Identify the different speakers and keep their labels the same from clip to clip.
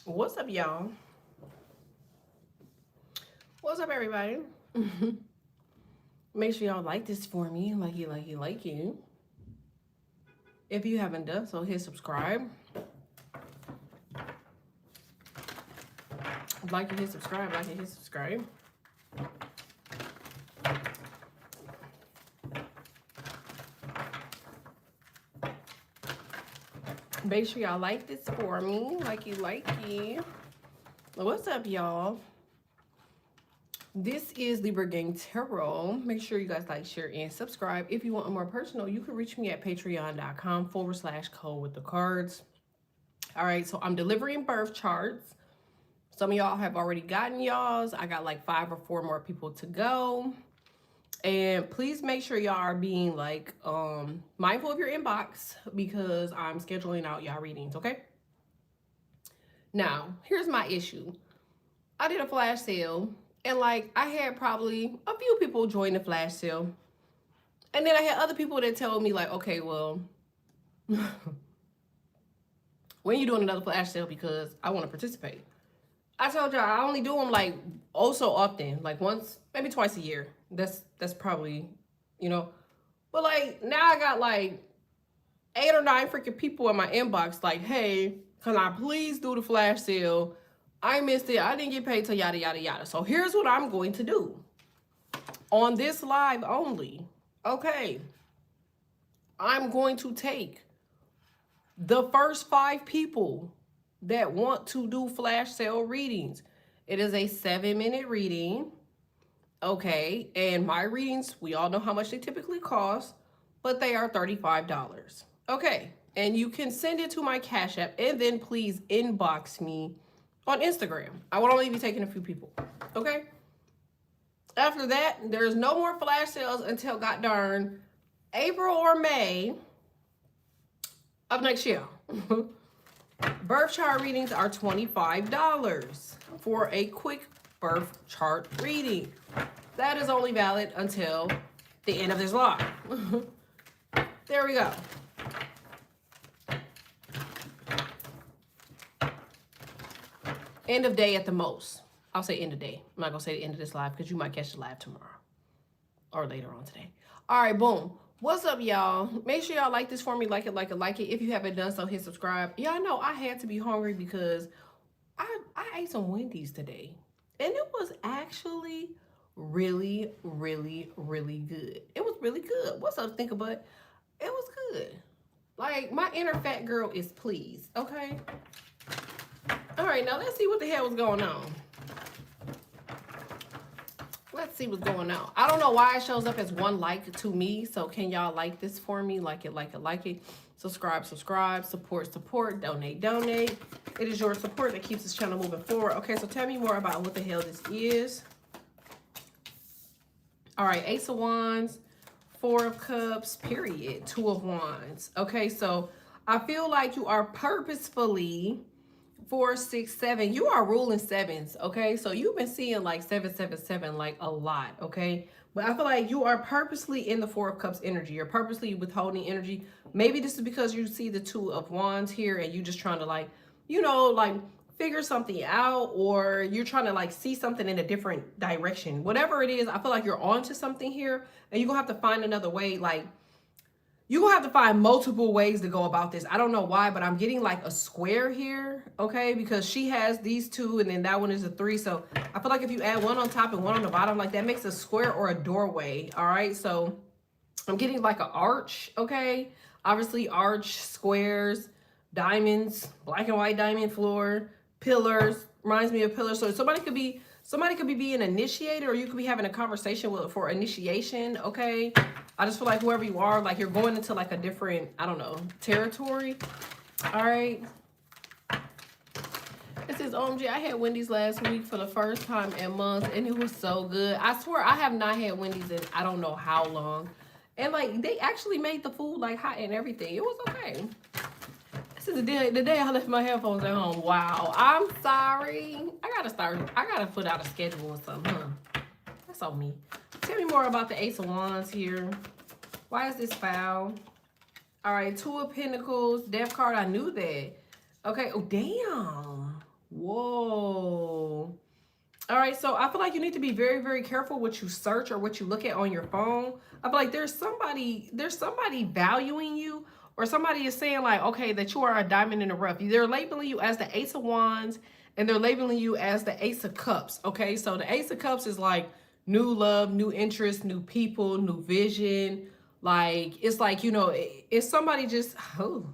Speaker 1: What's up, y'all? What's up, everybody? Make sure y'all like this for me. Like you. If you haven't done so, hit subscribe. Like and hit subscribe. Like and hit subscribe. Make sure y'all like this for me. Like you. What's up, y'all? This is Libra Gang Tarot. Make sure you guys like, share, and subscribe. If you want a more personal, you can reach me at patreon.com/code with the cards. All right, so I'm delivering birth charts. Some of y'all have already gotten y'all's. I got like 5 or 4 more people to go. And please make sure y'all are being like mindful of your inbox because I'm scheduling out y'all readings, okay? Now, here's my issue. I did a flash sale and like I had probably a few people join the flash sale. And then I had other people that told me like, okay, well, when you doing another flash sale because I want to participate. I told y'all I only do them like oh so often, like once, maybe twice a year. That's probably, you know. But like now I got like 8 or 9 freaking people in my inbox like, hey, can I please do the flash sale? I missed it. I didn't get paid till yada yada yada. So here's what I'm going to do on this live only. Okay, I'm going to take the first 5 people that want to do flash sale readings. It is a 7-minute reading. Okay, and my readings, we all know how much they typically cost, but they are $35. Okay, and you can send it to my Cash App and then please inbox me on Instagram. I will only be taking a few people. Okay? After that, there's no more flash sales until god darn April or May of next year. Birth chart readings are $25 for a quick birth chart reading. That is only valid until the end of this live. There we go. End of day at the most. I'll say end of day. I'm not going to say the end of this live because you might catch the live tomorrow or later on today. All right, boom. What's up, y'all? Make sure y'all like this for me. Like it. If you haven't done so, hit subscribe. Y'all know I had to be hungry because I ate some Wendy's today. And it was actually really, really, really good. It was really good. What's up, Thinkabut? It was good. Like, my inner fat girl is pleased, okay? All right, now let's see what the hell was going on. Let's see what's going on. I don't know why it shows up as 1 like to me. So can y'all like this for me? Like it. Subscribe. Support. Donate. It is your support that keeps this channel moving forward. Okay, so tell me more about what the hell this is. All right, Ace of Wands, 4 of Cups, period. 2 of Wands. Okay, so I feel like you are purposefully 4, 6, 7. You are ruling 7s, okay? So you've been seeing like 7, 7, 7 like a lot, okay? But I feel like you are purposely in the 4 of Cups energy. You're purposely withholding energy. Maybe this is because you see the 2 of Wands here and you just trying to like, you know, like figure something out, or you're trying to like see something in a different direction. Whatever it is, I feel like you're onto something here and you're gonna have to find another way. Like, you're going to have to find multiple ways to go about this. I don't know why, but I'm getting like a square here, okay? Because she has these 2 and then that one is a 3. So I feel like if you add 1 on top and 1 on the bottom, like that makes a square or a doorway, all right? So I'm getting like an arch, okay? Obviously arch, squares, diamonds, black and white diamond floor, pillars, reminds me of pillars. So somebody could be being initiated, or you could be having a conversation with for initiation, okay? I just feel like whoever you are, like you're going into like a different, I don't know, territory. All right. This is OMG. I had Wendy's last week for the first time in months, and it was so good. I swear I have not had Wendy's in I don't know how long. And like they actually made the food like hot and everything. It was okay. This is the day I left my headphones at home. Wow. I'm sorry. I gotta put out a schedule or something, huh? That's on me. Tell me more about the Ace of Wands here. Why is this foul? All right, 2 of Pentacles, Death card. I knew that. Okay. Oh, damn. Whoa. All right, so I feel like you need to be very, very careful what you search or what you look at on your phone. I feel like there's somebody valuing you, or somebody is saying like, okay, that you are a diamond in the rough. They're labeling you as the Ace of Wands, and they're labeling you as the Ace of Cups. Okay, so the Ace of Cups is like new love, new interest, new people, new vision. Like, it's like, you know, it's somebody just, oh,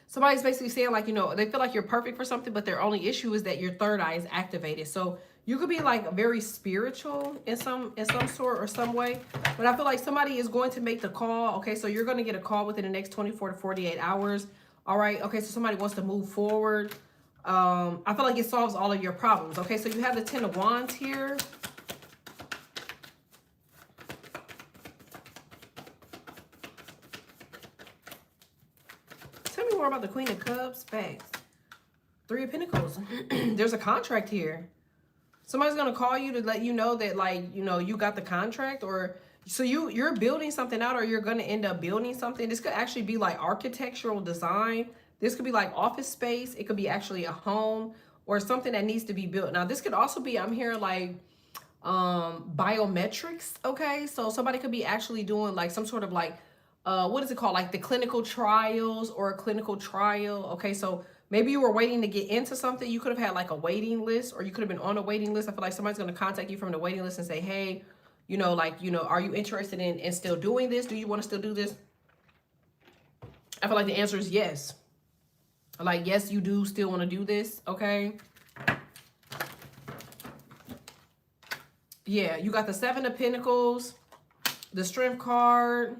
Speaker 1: somebody's basically saying like, you know, they feel like you're perfect for something, but their only issue is that your third eye is activated. So you could be like very spiritual in some sort or some way, but I feel like somebody is going to make the call. Okay, so you're going to get a call within the next 24 to 48 hours. All right, okay, so somebody wants to move forward. I feel like it solves all of your problems. Okay, so you have the 10 of Wands here. Tell me more about the Queen of Cups. Facts. 3 of Pentacles. There's a contract here. Somebody's going to call you to let you know that, like, you know, you got the contract, or so you're building something out, or you're going to end up building something. This could actually be like architectural design. This could be like office space. It could be actually a home or something that needs to be built. Now, this could also be, I'm hearing like biometrics. Okay, so somebody could be actually doing like some sort of like what is it called, like the clinical trials or a clinical trial. Okay, so maybe you were waiting to get into something. You could have had like a waiting list, or you could have been on a waiting list. I feel like somebody's going to contact you from the waiting list and say, hey, you know, like, you know, are you interested in still doing this? Do you want to still do this? I feel like the answer is yes. Like, yes, you do still want to do this. Okay. Yeah, you got the 7 of Pentacles, the Strength card.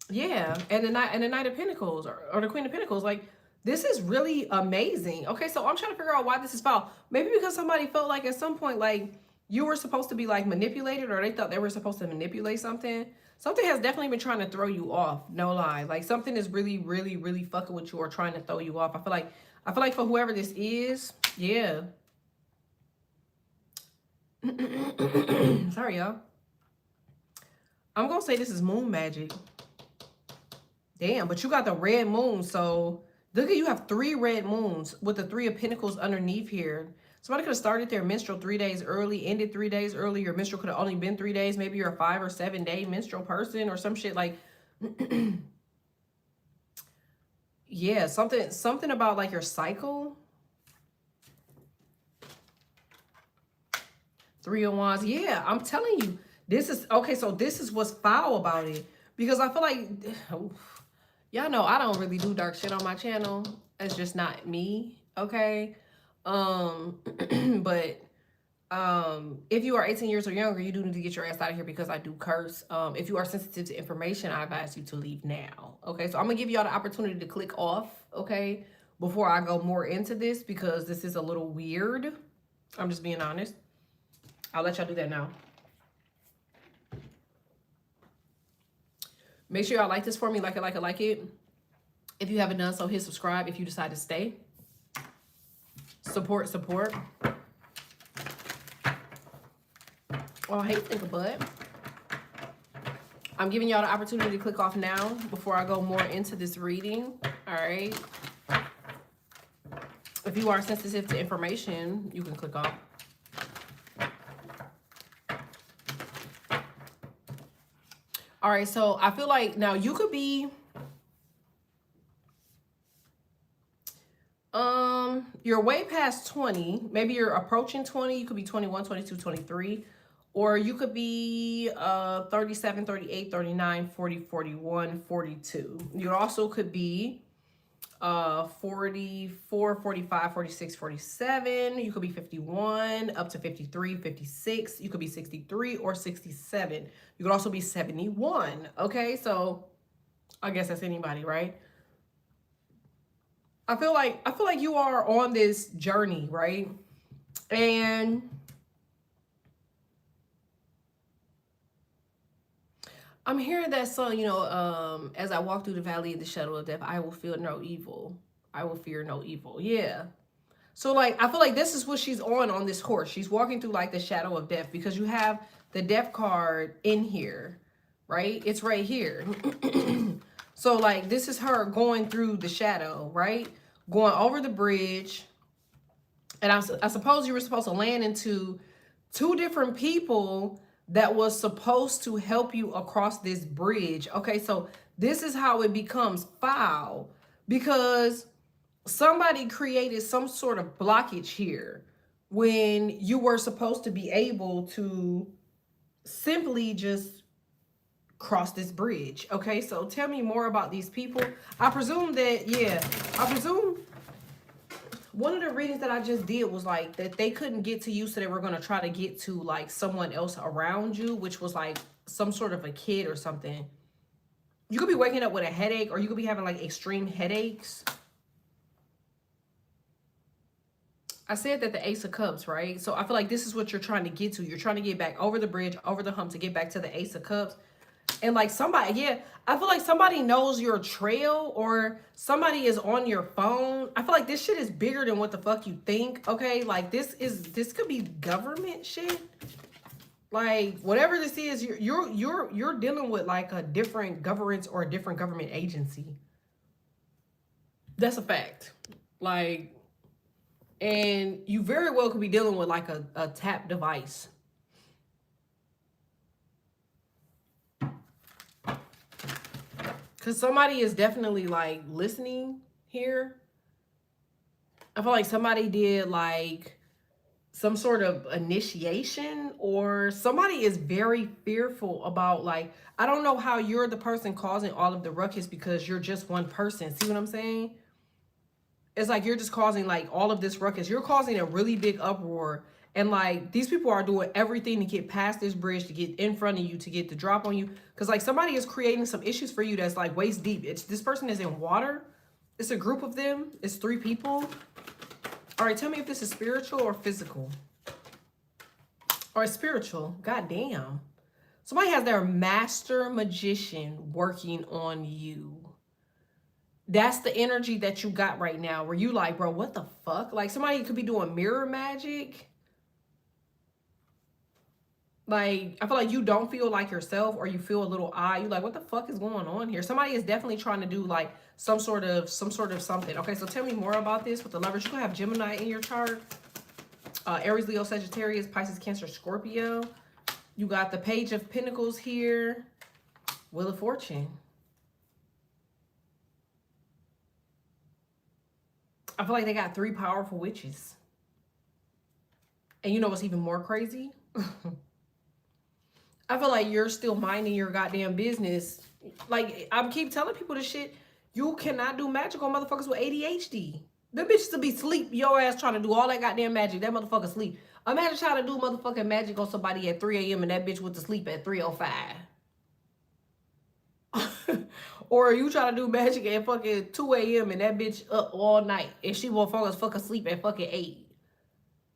Speaker 1: Yeah, and the Knight of Pentacles, or the Queen of Pentacles. Like, this is really amazing. Okay, so I'm trying to figure out why this is foul. Maybe because somebody felt like at some point, like, you were supposed to be like manipulated, or they thought they were supposed to manipulate something. Something has definitely been trying to throw you off. No lie. Like, something is really, really, really fucking with you or trying to throw you off. I feel like for whoever this is, yeah. Sorry, y'all. I'm gonna say this is moon magic. Damn, but you got the red moon, so look at, you have 3 red moons with the 3 of Pentacles underneath here. Somebody could have started their menstrual 3 days early, ended 3 days early. Your menstrual could have only been 3 days. Maybe you're a 5 or 7 day menstrual person or some shit like. Yeah, something about like your cycle. 3 of Wands. Yeah, I'm telling you, this is okay. So this is what's foul about it, because I feel like, y'all know I don't really do dark shit on my channel. It's just not me. Okay. But if you are 18 years or younger, you do need to get your ass out of here, because I do curse. If you are sensitive to information, I advise you to leave now. Okay, so I'm gonna give y'all the opportunity to click off, okay, before I go more into this, because this is a little weird. I'm just being honest. I'll let y'all do that now. Make sure y'all like this for me, like it. If you haven't done so, hit subscribe if you decide to stay. Support. Oh, I hate to think of butt. I'm giving y'all the opportunity to click off now before I go more into this reading. All right. If you are sensitive to information, you can click off. All right, so I feel like now you could be you're way past 20. Maybe you're approaching 20. You could be 21, 22, 23. Or you could be 37, 38, 39, 40, 41, 42. You also could be 44, 45, 46, 47. You could be 51, up to 53, 56. You could be 63 or 67. You could also be 71. Okay, so I guess that's anybody, right? I feel like you are on this journey, right? And I'm hearing that song, you know, as I walk through the valley of the shadow of death, I will feel no evil. I will fear no evil. Yeah. So, like, I feel like this is what she's on this horse. She's walking through, like, the shadow of death, because you have the death card in here, right? It's right here. So, like, this is her going through the shadow, right? going over the bridge. And I suppose you were supposed to land into two different people that was supposed to help you across this bridge. Okay, so this is how it becomes foul, because somebody created some sort of blockage here when you were supposed to be able to simply just cross this bridge. Okay, so tell me more about these people. I presume that, yeah, I presume one of the readings that I just did was like that they couldn't get to you, so they were going to try to get to like someone else around you, which was like some sort of a kid or something. You could be waking up with a headache, or you could be having like extreme headaches. I said that the Ace of Cups, right? So I feel like this is what you're trying to get to. You're trying to get back over the bridge, over the hump, to get back to the Ace of Cups. And like somebody, yeah, I feel like somebody knows your trail, or somebody is on your phone. I feel like this shit is bigger than what the fuck you think. Okay, like this could be government shit. Like whatever this is, you're dealing with like a different governance or a different government agency. That's a fact. Like, and you very well could be dealing with like a tap device. Because somebody is definitely like listening here. I feel like somebody did like some sort of initiation, or somebody is very fearful about like, I don't know how you're the person causing all of the ruckus because you're just one person. See what I'm saying? It's like you're just causing like all of this ruckus. You're causing a really big uproar. And like these people are doing everything to get past this bridge, to get in front of you, to get the drop on you. Because like somebody is creating some issues for you that's like waist deep. It's this person is in water. It's a group of them. It's 3 people. All right, tell me if this is spiritual or physical. Or spiritual. God damn. Somebody has their master magician working on you. That's the energy that you got right now, where you like, bro, what the fuck? Like somebody could be doing mirror magic. Like, I feel like you don't feel like yourself, or you feel a little odd. You like, what the fuck is going on here? Somebody is definitely trying to do like some sort of something. Okay, so tell me more about this with the Lovers. You can have Gemini in your chart. Aries, Leo, Sagittarius, Pisces, Cancer, Scorpio. You got the Page of Pentacles here. Wheel of Fortune. I feel like they got 3 powerful witches. And you know what's even more crazy? I feel like you're still minding your goddamn business. Like, I keep telling people this shit. You cannot do magic on motherfuckers with ADHD. Them bitches to be sleep. Your ass trying to do all that goddamn magic. That motherfucker sleep. Imagine trying to do motherfucking magic on somebody at 3 a.m. and that bitch went to sleep at 3:05. Or you try to do magic at fucking 2 a.m. and that bitch up all night and she won't fall fucking asleep at fucking 8.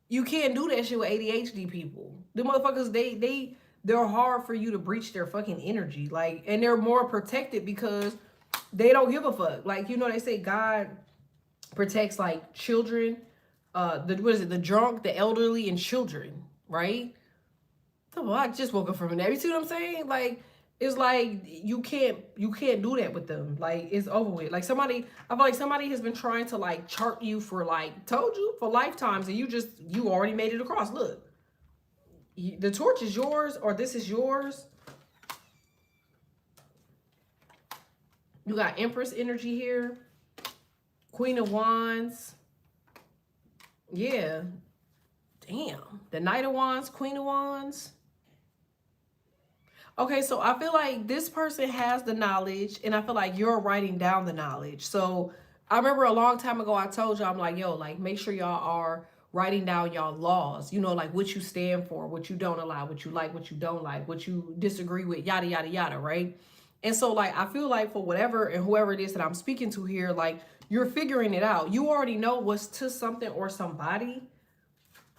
Speaker 1: You can't do that shit with ADHD people. The motherfuckers, they're hard for you to breach their fucking energy. Like, and they're more protected because they don't give a fuck. Like, you know, they say God protects like children, the drunk, the elderly, and children, right? So I just woke up from a nap. You see what I'm saying? Like, it's like you can't do that with them. Like, it's over with. Like I feel like somebody has been trying to like chart you for like, told you, for lifetimes, and you already made it across. Look, the torch is yours, or this is yours. You got Empress energy here. Queen of Wands. Yeah. Damn. The Knight of Wands, Queen of Wands. Okay, so I feel like this person has the knowledge, and I feel like you're writing down the knowledge. So I remember a long time ago, I told you, I'm like, yo, like, make sure y'all are writing down y'all laws, you know, like what you stand for, what you don't allow, what you like, what you don't like, what you disagree with, yada, yada, yada, right? And so, like, I feel like for whatever and whoever it is that I'm speaking to here, like, you're figuring it out. You already know what's to something or somebody.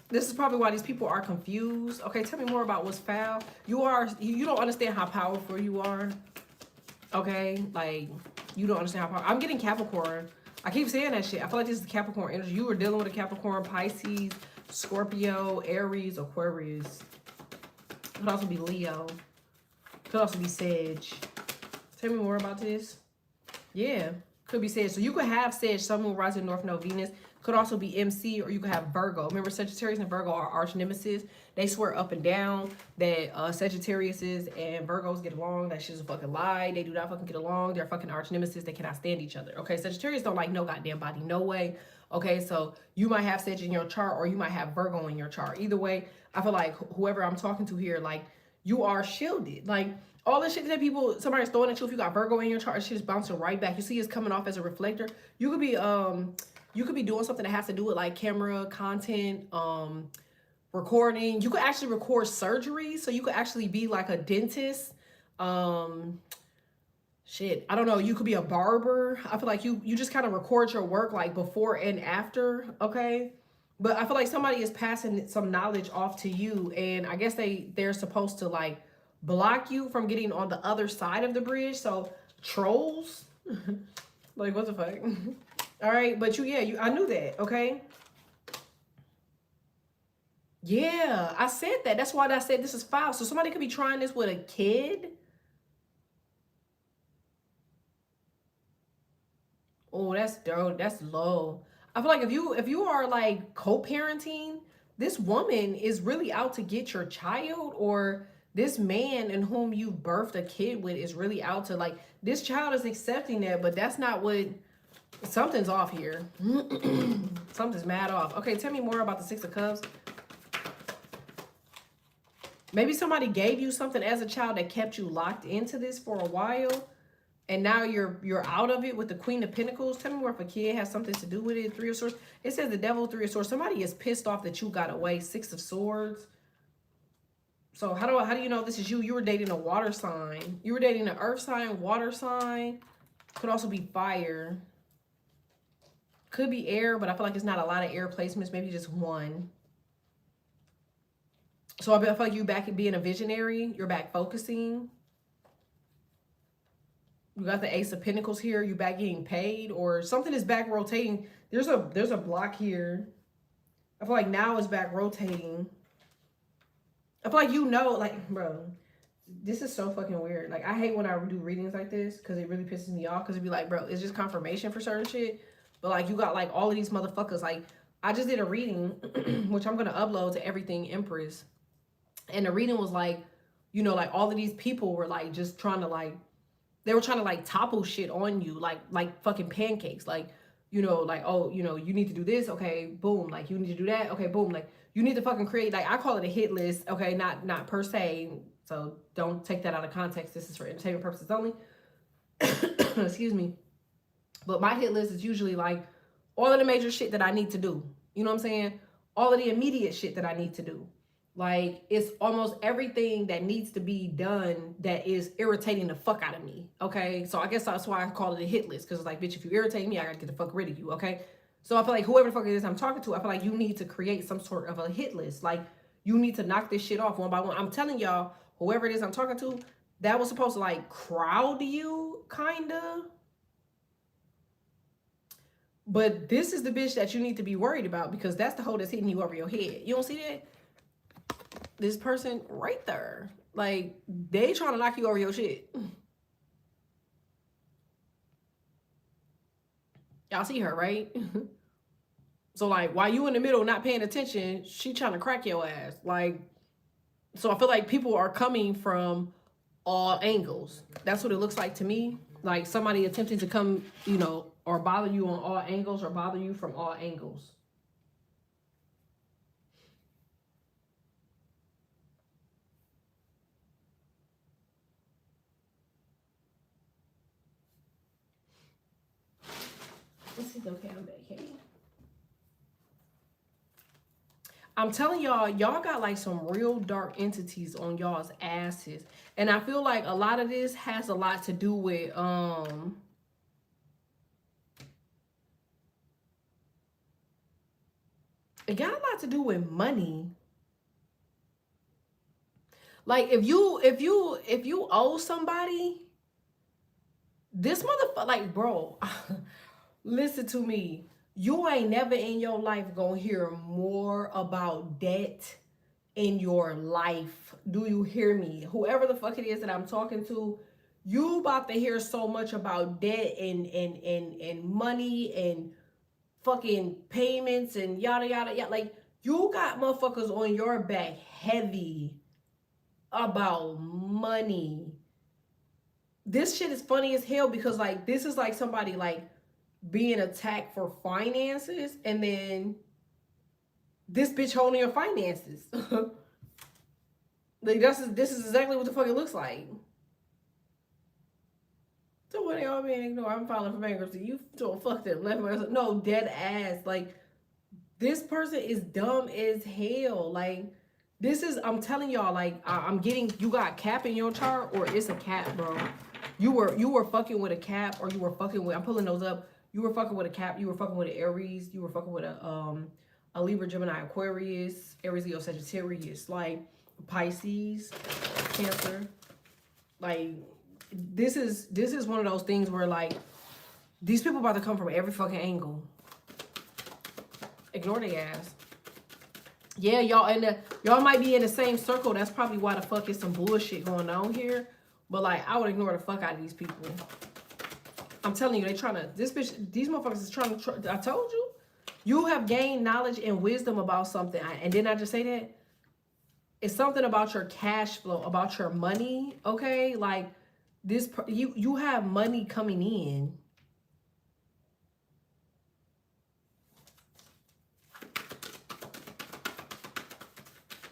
Speaker 1: This is probably why these people are confused. Okay, tell me more about what's foul. You don't understand how powerful you are. Okay, like, you don't understand how powerful. I'm getting Capricorn. I keep saying that shit. I feel like this is Capricorn energy. You were dealing with a Capricorn, Pisces, Scorpio, Aries, Aquarius. Could also be Leo. Could also be Sag. Tell me more about this. Yeah. Could be Sag. So you could have Sag, Sun, Moon, Rising, North Node, Venus. Could also be MC, or you could have Virgo. Remember, Sagittarius and Virgo are arch nemesis. They swear up and down that Sagittariuses and Virgos get along. That shit's a fucking lie. They do not fucking get along. They're fucking arch nemesis. They cannot stand each other. Okay, Sagittarius don't like no goddamn body, no way. Okay, so you might have Sag in your chart, or you might have Virgo in your chart. Either way, I feel like whoever I'm talking to here, like, you are shielded. Like, all the shit that somebody's throwing at you, if you got Virgo in your chart, shit is bouncing right back. You see it's coming off as a reflector. You could be doing something that has to do with like camera, content, recording. You could actually record surgery. So you could actually be like a dentist. Shit, I don't know. You could be a barber. I feel like you just kind of record your work like before and after, okay? But I feel like somebody is passing some knowledge off to you, and I guess they're supposed to like block you from getting on the other side of the bridge. So trolls, like what the fuck? All right, but I knew that, okay? Yeah, I said that. That's why I said this is foul. So somebody could be trying this with a kid. Oh, that's dope. That's low. I feel like if you are like co-parenting, this woman is really out to get your child, or this man in whom you birthed a kid with is really out to, like, this child is accepting that, but that's not what, something's off here. Something's mad off. Okay, tell me more about the Six of Cups. Maybe somebody gave you something as a child that kept you locked into this for a while, and now you're out of it with the Queen of Pentacles. Tell me more if a kid has something to do with it. Three of Swords. It says the Devil, Three of Swords. Somebody is pissed off that you got away. Six of Swords. So how do you know this is you? You were dating a water sign. You were dating an earth sign, water sign. Could also be fire. Could be air, but I feel like it's not a lot of air placements. Maybe just one. So I feel like you back at being a visionary. You're back focusing. You got the Ace of Pentacles here. You back getting paid, or something is back rotating. There's a block here. I feel like now it's back rotating. I feel like like, bro, this is so fucking weird. Like, I hate when I do readings like this because it really pisses me off, because it'd be like, bro, it's just confirmation for certain shit. But like, you got like all of these motherfuckers. Like, I just did a reading, which I'm gonna upload to Everything Empress, and the reading was like, like all of these people were like just trying to like, they were trying to like topple shit on you, like fucking pancakes, like, like, oh, you need to do this, okay, boom, like, you need to do that, okay, boom, like, you need to fucking create, like, I call it a hit list, okay, not per se, so don't take that out of context. This is for entertainment purposes only. Excuse me. But my hit list is usually like all of the major shit that I need to do. You know what I'm saying? All of the immediate shit that I need to do. Like, it's almost everything that needs to be done that is irritating the fuck out of me, okay? So I guess that's why I call it a hit list, because it's like, bitch, if you irritate me, I gotta get the fuck rid of you, okay? So I feel like whoever the fuck it is I'm talking to, I feel like you need to create some sort of a hit list. Like, you need to knock this shit off one by one. I'm telling y'all, whoever it is I'm talking to, that was supposed to, like, crowd you, kinda. But this is the bitch that you need to be worried about, because that's the hoe that's hitting you over your head. You don't see that? This person right there, like, they trying to knock you over your shit. Y'all see her, right? So like, while you in the middle not paying attention, she trying to crack your ass. Like, so I feel like people are coming from all angles. That's what it looks like to me. Like, somebody attempting to come, or bother you on all angles, or bother you from all angles. This is okay, I'm back, hey. I'm telling y'all got like some real dark entities on y'all's asses. And I feel like a lot of this has a lot to do with, it got a lot to do with money. Like, if you owe somebody, this motherfucker, like, bro, listen to me. You ain't never in your life gonna hear more about debt in your life. Do you hear me? Whoever the fuck it is that I'm talking to, You about to hear so much about debt and money and fucking payments and yada yada yada. Like, you got motherfuckers on your back heavy about money. This shit is funny as hell because like this is like somebody like being attacked for finances, and then this bitch holding your finances. Like this is exactly what the fuck it looks like. So what y'all being ignored? I'm filing for bankruptcy. You don't fuck them. Left, no, dead ass. Like, this person is dumb as hell. Like, this is, I'm telling y'all, like, I'm getting, you got cap in your chart, or it's a cap, bro. You were fucking with a cap, or you were fucking with, I'm pulling those up. You were fucking with a cap. You were fucking with an Aries. You were fucking with a Libra, Gemini, Aquarius, Aries, Leo, Sagittarius, like Pisces, Cancer. Like, this is one of those things where like these people about to come from every fucking angle. Ignore their ass. Yeah, y'all might be in the same circle. That's probably why the fuck is some bullshit going on here. But like, I would ignore the fuck out of these people. I'm telling you, they trying to, these motherfuckers is trying to, I told you, you have gained knowledge and wisdom about something. And didn't I just say that? It's something about your cash flow, about your money, okay? Like, this, you have money coming in.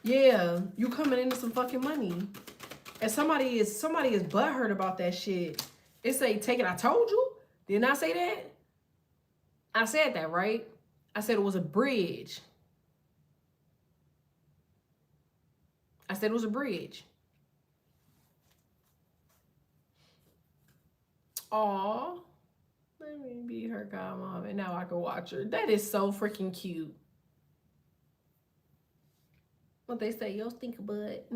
Speaker 1: Yeah, you coming into some fucking money. And somebody is butthurt about that shit. It say, take it, I told you. Didn't I say that? I said that, right? I said it was a bridge. I said it was a bridge. Aw. Let me be her godmom and now I can watch her. That is so freaking cute. What they say, yo, stink a butt.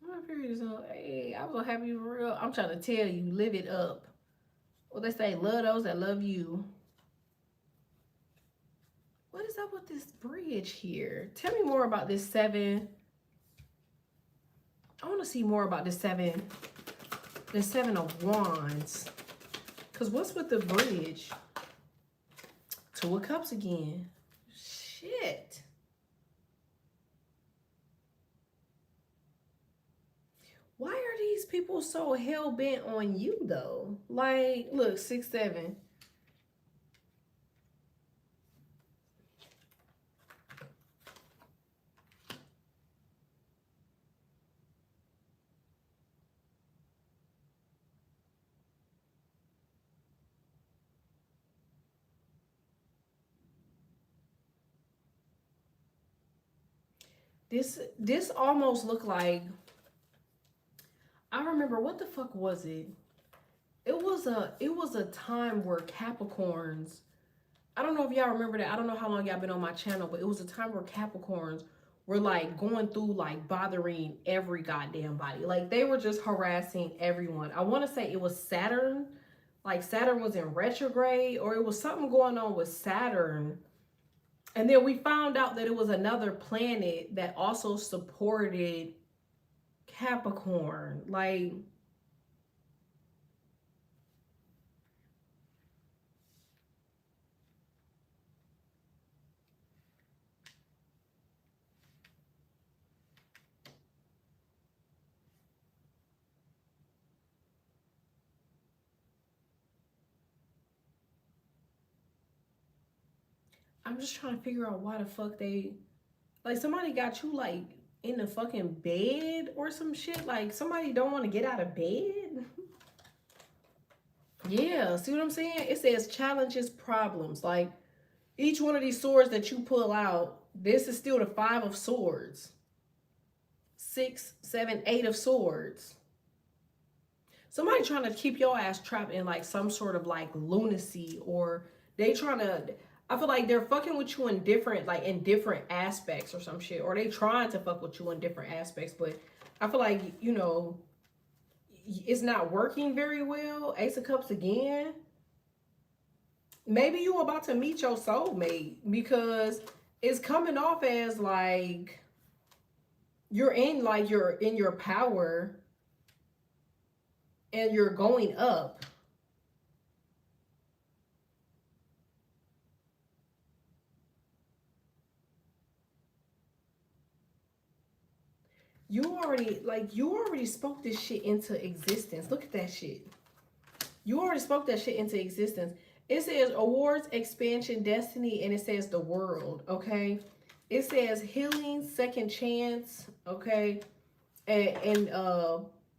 Speaker 1: My period is on. Hey, I was so happy for real. I'm trying to tell you, live it up. What they say, love those that love you. What is up with this bridge here? Tell me more about this 7. I want to see more about this 7. The 7 of Wands. Because what's with the bridge? 2 of Cups again. Shit. Why are these people so hell-bent on you, though? Like, look, 6, 7. This almost looked like, I remember, what the fuck was it? It was a time where Capricorns, I don't know if y'all remember that. I don't know how long y'all been on my channel, but it was a time where Capricorns were like going through like bothering every goddamn body. Like, they were just harassing everyone. I want to say it was Saturn. Like, Saturn was in retrograde, or it was something going on with Saturn. And then we found out that it was another planet that also supported Capricorn. Like, I'm just trying to figure out why the fuck they, like, somebody got you like in the fucking bed or some shit. Like, somebody don't want to get out of bed. Yeah, see what I'm saying? It says challenges, problems. Like, each one of these swords that you pull out, this is still the 5 of Swords. 6, 7, 8 of Swords. Somebody trying to keep your ass trapped in like some sort of like lunacy, or they trying to, I feel like they're fucking with you in different aspects or some shit, or they trying to fuck with you in different aspects, but I feel like, you know, it's not working very well. Ace of Cups again. Maybe you about to meet your soulmate, because it's coming off as like you're in your power, and you're going up, you already spoke this shit into existence. Look at that shit. You already spoke that shit into existence. It says awards, expansion, destiny, and it says the world, okay? It says healing, second chance, okay? And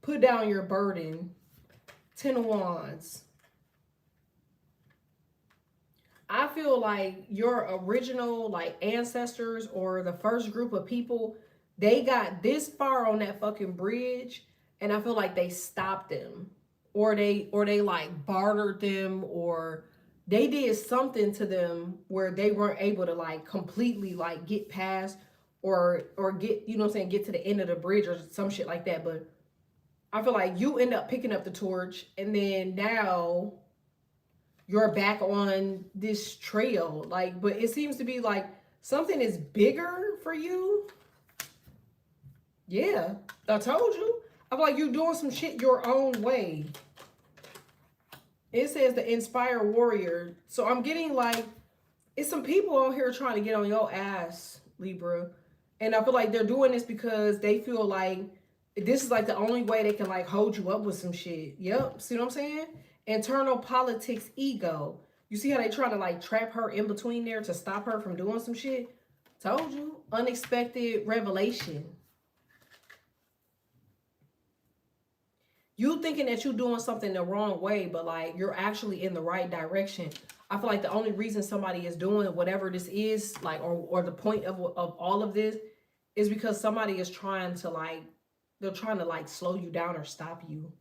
Speaker 1: put down your burden. 10 of Wands. I feel like your original like ancestors or the first group of people, they got this far on that fucking bridge, and I feel like they stopped them, or they like bartered them, or they did something to them where they weren't able to like completely like get past or get, you know what I'm saying, get to the end of the bridge or some shit like that. But I feel like you end up picking up the torch, and then now you're back on this trail. Like, but it seems to be like something is bigger for you. Yeah, I told you. I feel like you're doing some shit your own way. It says the Inspire Warrior. So I'm getting like, it's some people out here trying to get on your ass, Libra. And I feel like they're doing this because they feel like this is like the only way they can like hold you up with some shit. Yep. See what I'm saying? Internal politics, ego. You see how they trying to like trap her in between there to stop her from doing some shit? Told you. Unexpected revelation. You thinking that you're doing something the wrong way, but like you're actually in the right direction. I feel like the only reason somebody is doing whatever this is, like, or the point of all of this is because somebody is trying to like, they're trying to like slow you down or stop you.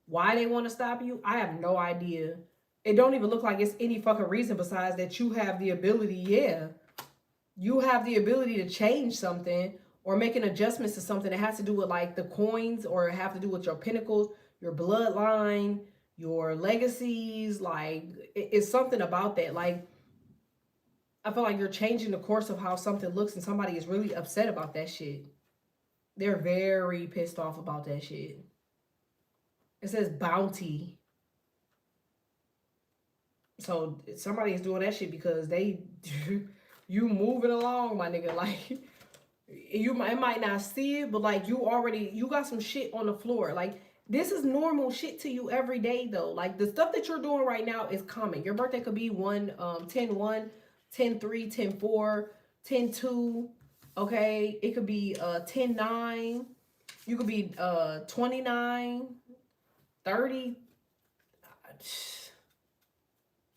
Speaker 1: Why they want to stop you, I have no idea. It don't even look like it's any fucking reason besides that you have the ability, yeah. You have the ability to change something or making adjustments to something that has to do with like the coins, or have to do with your pinnacles, your bloodline, your legacies. Like it's something about that. Like I feel like you're changing the course of how something looks, and somebody is really upset about that shit. They're very pissed off about that shit. It says bounty. So somebody is doing that shit because they you moving along, my nigga. Like you might not see it, but like you got some shit on the floor. Like this is normal shit to you every day though. Like the stuff that you're doing right now is common. Your birthday could be 10-1, 10-3, 10-4, 10-2. Okay, it could be 10-9. You could be 29, 30,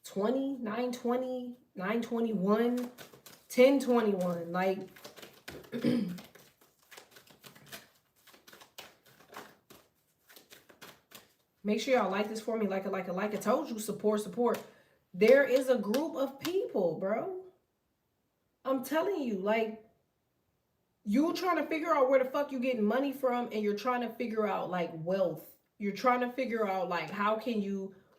Speaker 1: 20, 9-20, 9-21, 10-21. Like make sure y'all like this for me. Like I told you, support. There is a group of people, bro. I'm telling you, like, you trying to figure out where the fuck you getting money from, and you're trying to figure out like wealth. You're trying to figure out like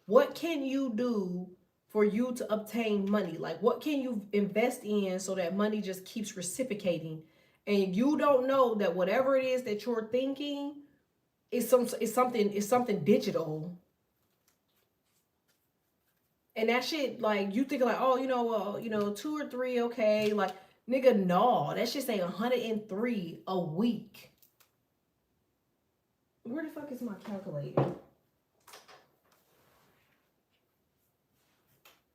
Speaker 1: what can you do for you to obtain money? Like what can you invest in so that money just keeps reciprocating? And you don't know that whatever it is that you're thinking is something digital. And that shit, like, you think like, oh, 2 or 3, okay. Like, nigga, no. That shit say 103 a week. Where the fuck is my calculator?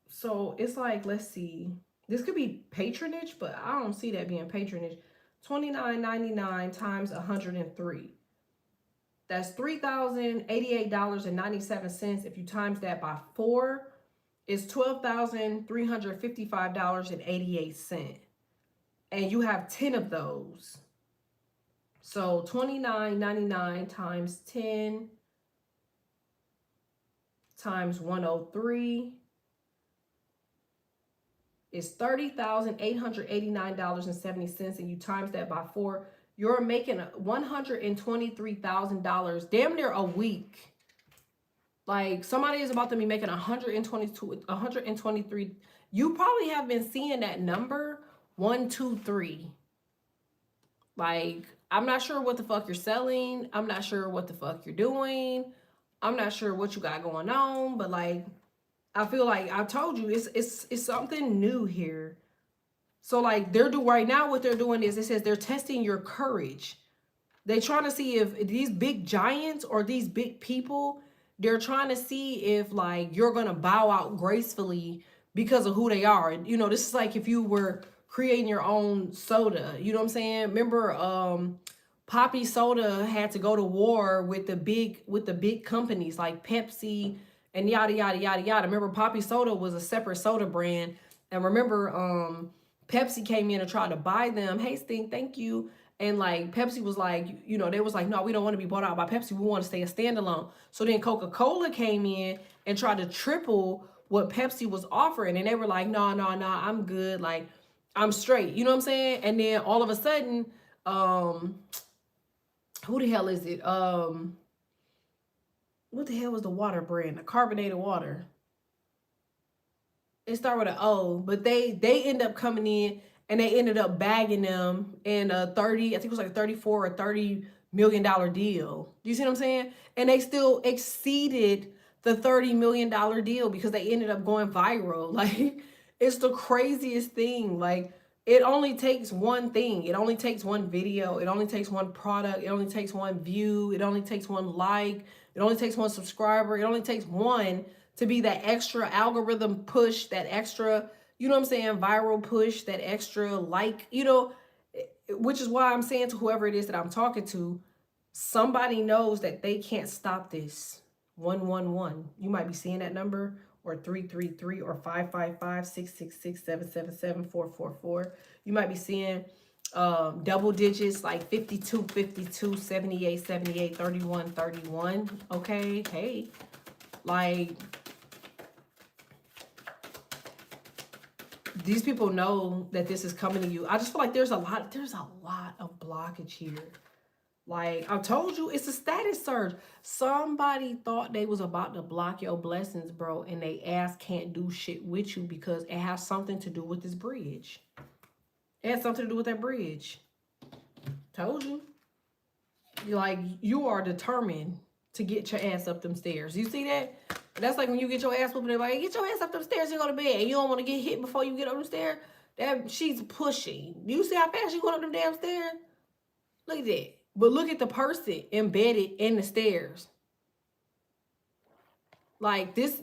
Speaker 1: So, it's like, let's see. This could be patronage, but I don't see that being patronage. $29.99 times 103. That's $3,088.97. If you times that by 4, it's $12,355.88. And you have 10 of those. So $29.99 times 10 times 103 is $30,889.70. And you times that by 4, you're making $123,000 damn near a week. Like somebody is about to be making 123. You probably have been seeing that number 1, 2, 3. Like, I'm not sure what the fuck you're selling. I'm not sure what the fuck you're doing. I'm not sure what you got going on, but like, I feel like I told you, it's something new here. So like they're doing right now, what they're doing is it says they're testing your courage. They trying to see if these big giants or these big people, they're trying to see if like you're gonna bow out gracefully because of who they are. You know, this is like if you were creating your own soda. You know what I'm saying? Remember, Poppy Soda had to go to war with the big companies like Pepsi and yada yada yada yada. Remember, Poppy Soda was a separate soda brand, and remember, Pepsi came in and tried to buy them. Hey, Sting, thank you. And like Pepsi was like, you know, they was like, no, we don't want to be bought out by Pepsi. We want to stay a standalone. So then Coca-Cola came in and tried to triple what Pepsi was offering. And they were like, no, no, no, I'm good. Like, I'm straight. You know what I'm saying? And then all of a sudden, who the hell is it? What the hell was the water brand? The carbonated water. It started with an O, but they end up coming in and they ended up bagging them in a 30, I think it was like a 34 or $30 million deal. Do you see what I'm saying? And they still exceeded the $30 million deal because they ended up going viral. Like, it's the craziest thing. Like, it only takes one thing. It only takes one video. It only takes one product. It only takes one view. It only takes one like. It only takes one subscriber. It only takes one to be that extra algorithm push, that extra, you know what I'm saying, viral push, that extra like, you know, which is why I'm saying to whoever it is that I'm talking to, somebody knows that they can't stop this. 111. You might be seeing that number, or 333, or 555-666-777-444. You might be seeing double digits like 52, 52, 78, 78, 31, 31. Okay, hey, like, these people know that this is coming to you. I just feel like there's a lot of blockage here. Like, I told you, it's a status surge. Somebody thought they was about to block your blessings, bro, and they ass can't do shit with you because it has something to do with this bridge. It has something to do with that bridge. Told you. Like, you are determined to get your ass up them stairs. You see that? That's like when you get your ass whooped, they're like, get your ass up them stairs and go to bed. And you don't want to get hit before you get up them stairs. That she's pushing. Do you see how fast she going up them damn stairs? Look at that. But look at the person embedded in the stairs. Like, this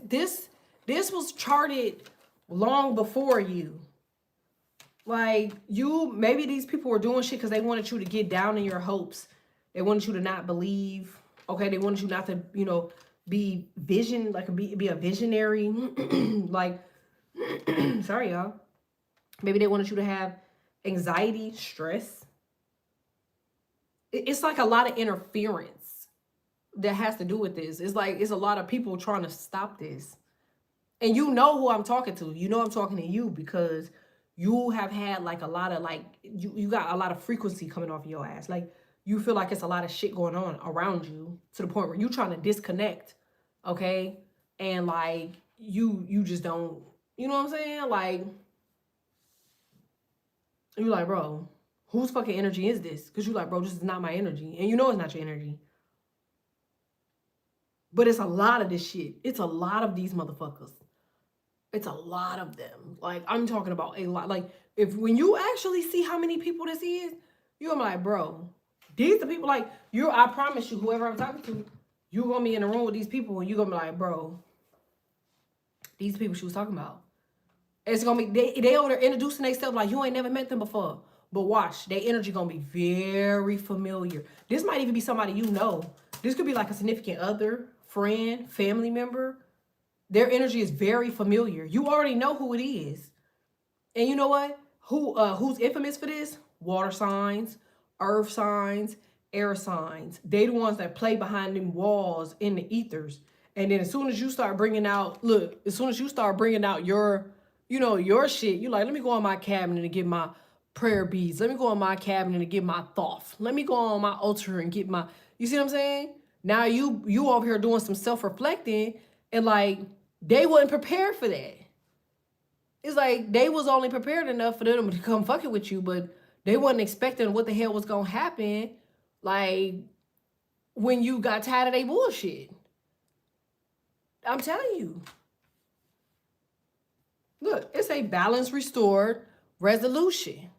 Speaker 1: was charted long before you. Like, maybe these people were doing shit because they wanted you to get down in your hopes. They wanted you to not believe. Okay, they wanted you not to, you know, be a visionary. Like, sorry, y'all. Maybe they wanted you to have anxiety, stress. It's like a lot of interference that has to do with this. It's like, it's a lot of people trying to stop this. And you know who I'm talking to. You know I'm talking to you because you have had like a lot of like, you got a lot of frequency coming off your ass. Like, you feel like it's a lot of shit going on around you to the point where you're trying to disconnect. Okay. And like, you just don't, you know what I'm saying? Like, you're like, bro, whose fucking energy is this? Because you're like, bro, this is not my energy. And you know it's not your energy. But it's a lot of this shit. It's a lot of these motherfuckers. It's a lot of them. Like, I'm talking about a lot. Like, when you actually see how many people this is, you're like, bro, these are people, like, I promise you, whoever I'm talking to, you're going to be in a room with these people and you're going to be like, bro, these people she was talking about. It's going to be, they over there introducing themselves like you ain't never met them before. But watch, their energy going to be very familiar. This might even be somebody you know. This could be like a significant other, friend, family member. Their energy is very familiar. You already know who it is. And you know what? Who's infamous for this? Water signs, earth signs, air signs. They the ones that play behind them walls in the ethers. And then as soon as you start bringing out, your, you know, your shit, you like, let me go on my cabinet and get my prayer beads. Let me go on my cabinet and get my thoughts. Let me go on my altar and get my, you see what I'm saying? Now you over here doing some self-reflecting and like, they wasn't prepared for that. It's like they was only prepared enough for them to come fucking with you, but they wasn't expecting what the hell was gonna happen. Like, when you got tired of their bullshit. I'm telling you. Look, it's a balance restored resolution.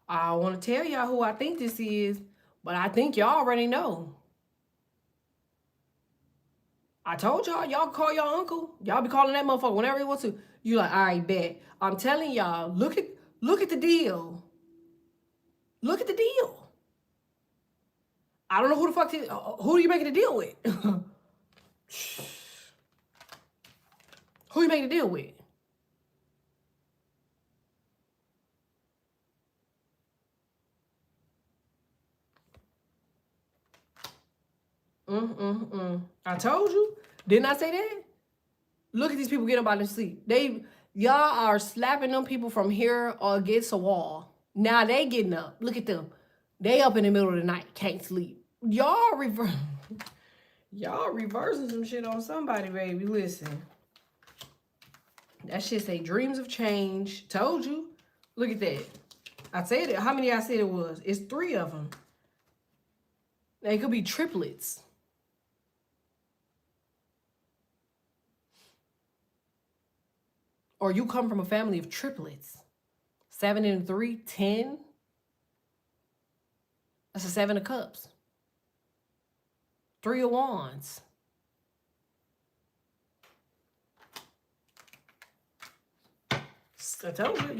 Speaker 1: I want to tell y'all who I think this is, but I think y'all already know. I told y'all, y'all call your uncle. Y'all be calling that motherfucker whenever he wants to. You like, all right, bet. I'm telling y'all, look at the deal. Look at the deal. I don't know who the fuck who are you making a deal with? Who you making a deal with? I told you. Didn't I say that? Look at these people getting about to sleep. Y'all are slapping them people from here or against a wall. Now they getting up. Look at them. They up in the middle of the night, can't sleep. Y'all reversing some shit on somebody, baby. Listen. That shit say dreams of change. Told you. Look at that. I said it. How many I said it was? It's 3 of them. They could be triplets. Or you come from a family of triplets. 7 and 3, 10. That's a 7 of cups. 3 of wands. I told you,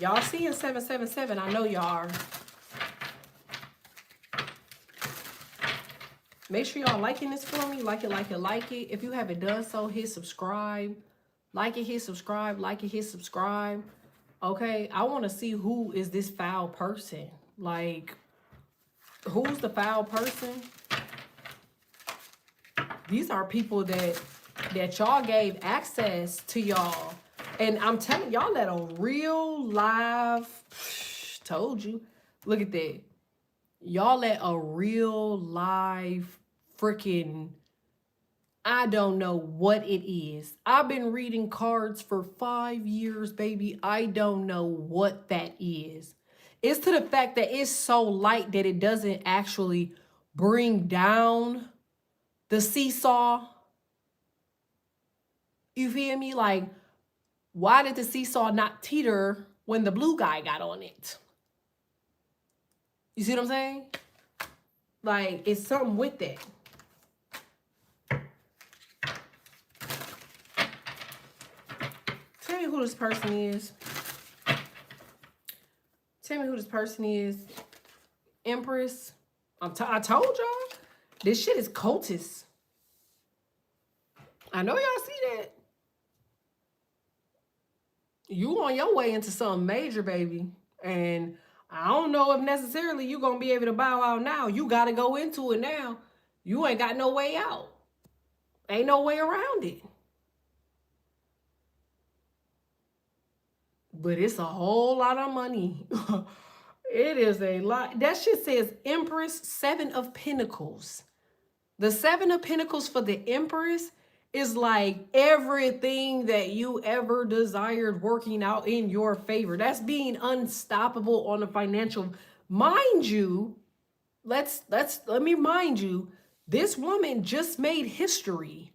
Speaker 1: y'all seeing 777. I know y'all are. Make sure y'all liking this for me. Like it, like it, like it. If you haven't done so, hit subscribe. Like it, hit subscribe. Like it, hit subscribe. Okay, I want to see who is this foul person. Like, who's the foul person? These are people that y'all gave access to y'all. And I'm telling y'all that on real live, told you. Look at that. Y'all let a real live freaking, I don't know what it is. I've been reading cards for 5 years, baby. I don't know what that is. It's to the fact that it's so light that it doesn't actually bring down the seesaw. You feel me? Like, why did the seesaw not teeter when the blue guy got on it? You see what I'm saying? Like, it's something with that. Tell me who this person is. Tell me who this person is. Empress. I told y'all. This shit is cultist. I know y'all see that. You on your way into something major, baby. And I don't know if necessarily you're going to be able to bow out now. You got to go into it now. You ain't got no way out. Ain't no way around it. But it's a whole lot of money. It is a lot. That shit says Empress, 7 of Pentacles. The 7 of Pentacles for the Empress is like everything that you ever desired working out in your favor. That's being unstoppable on the financial. Mind you, let me mind you, this woman just made history.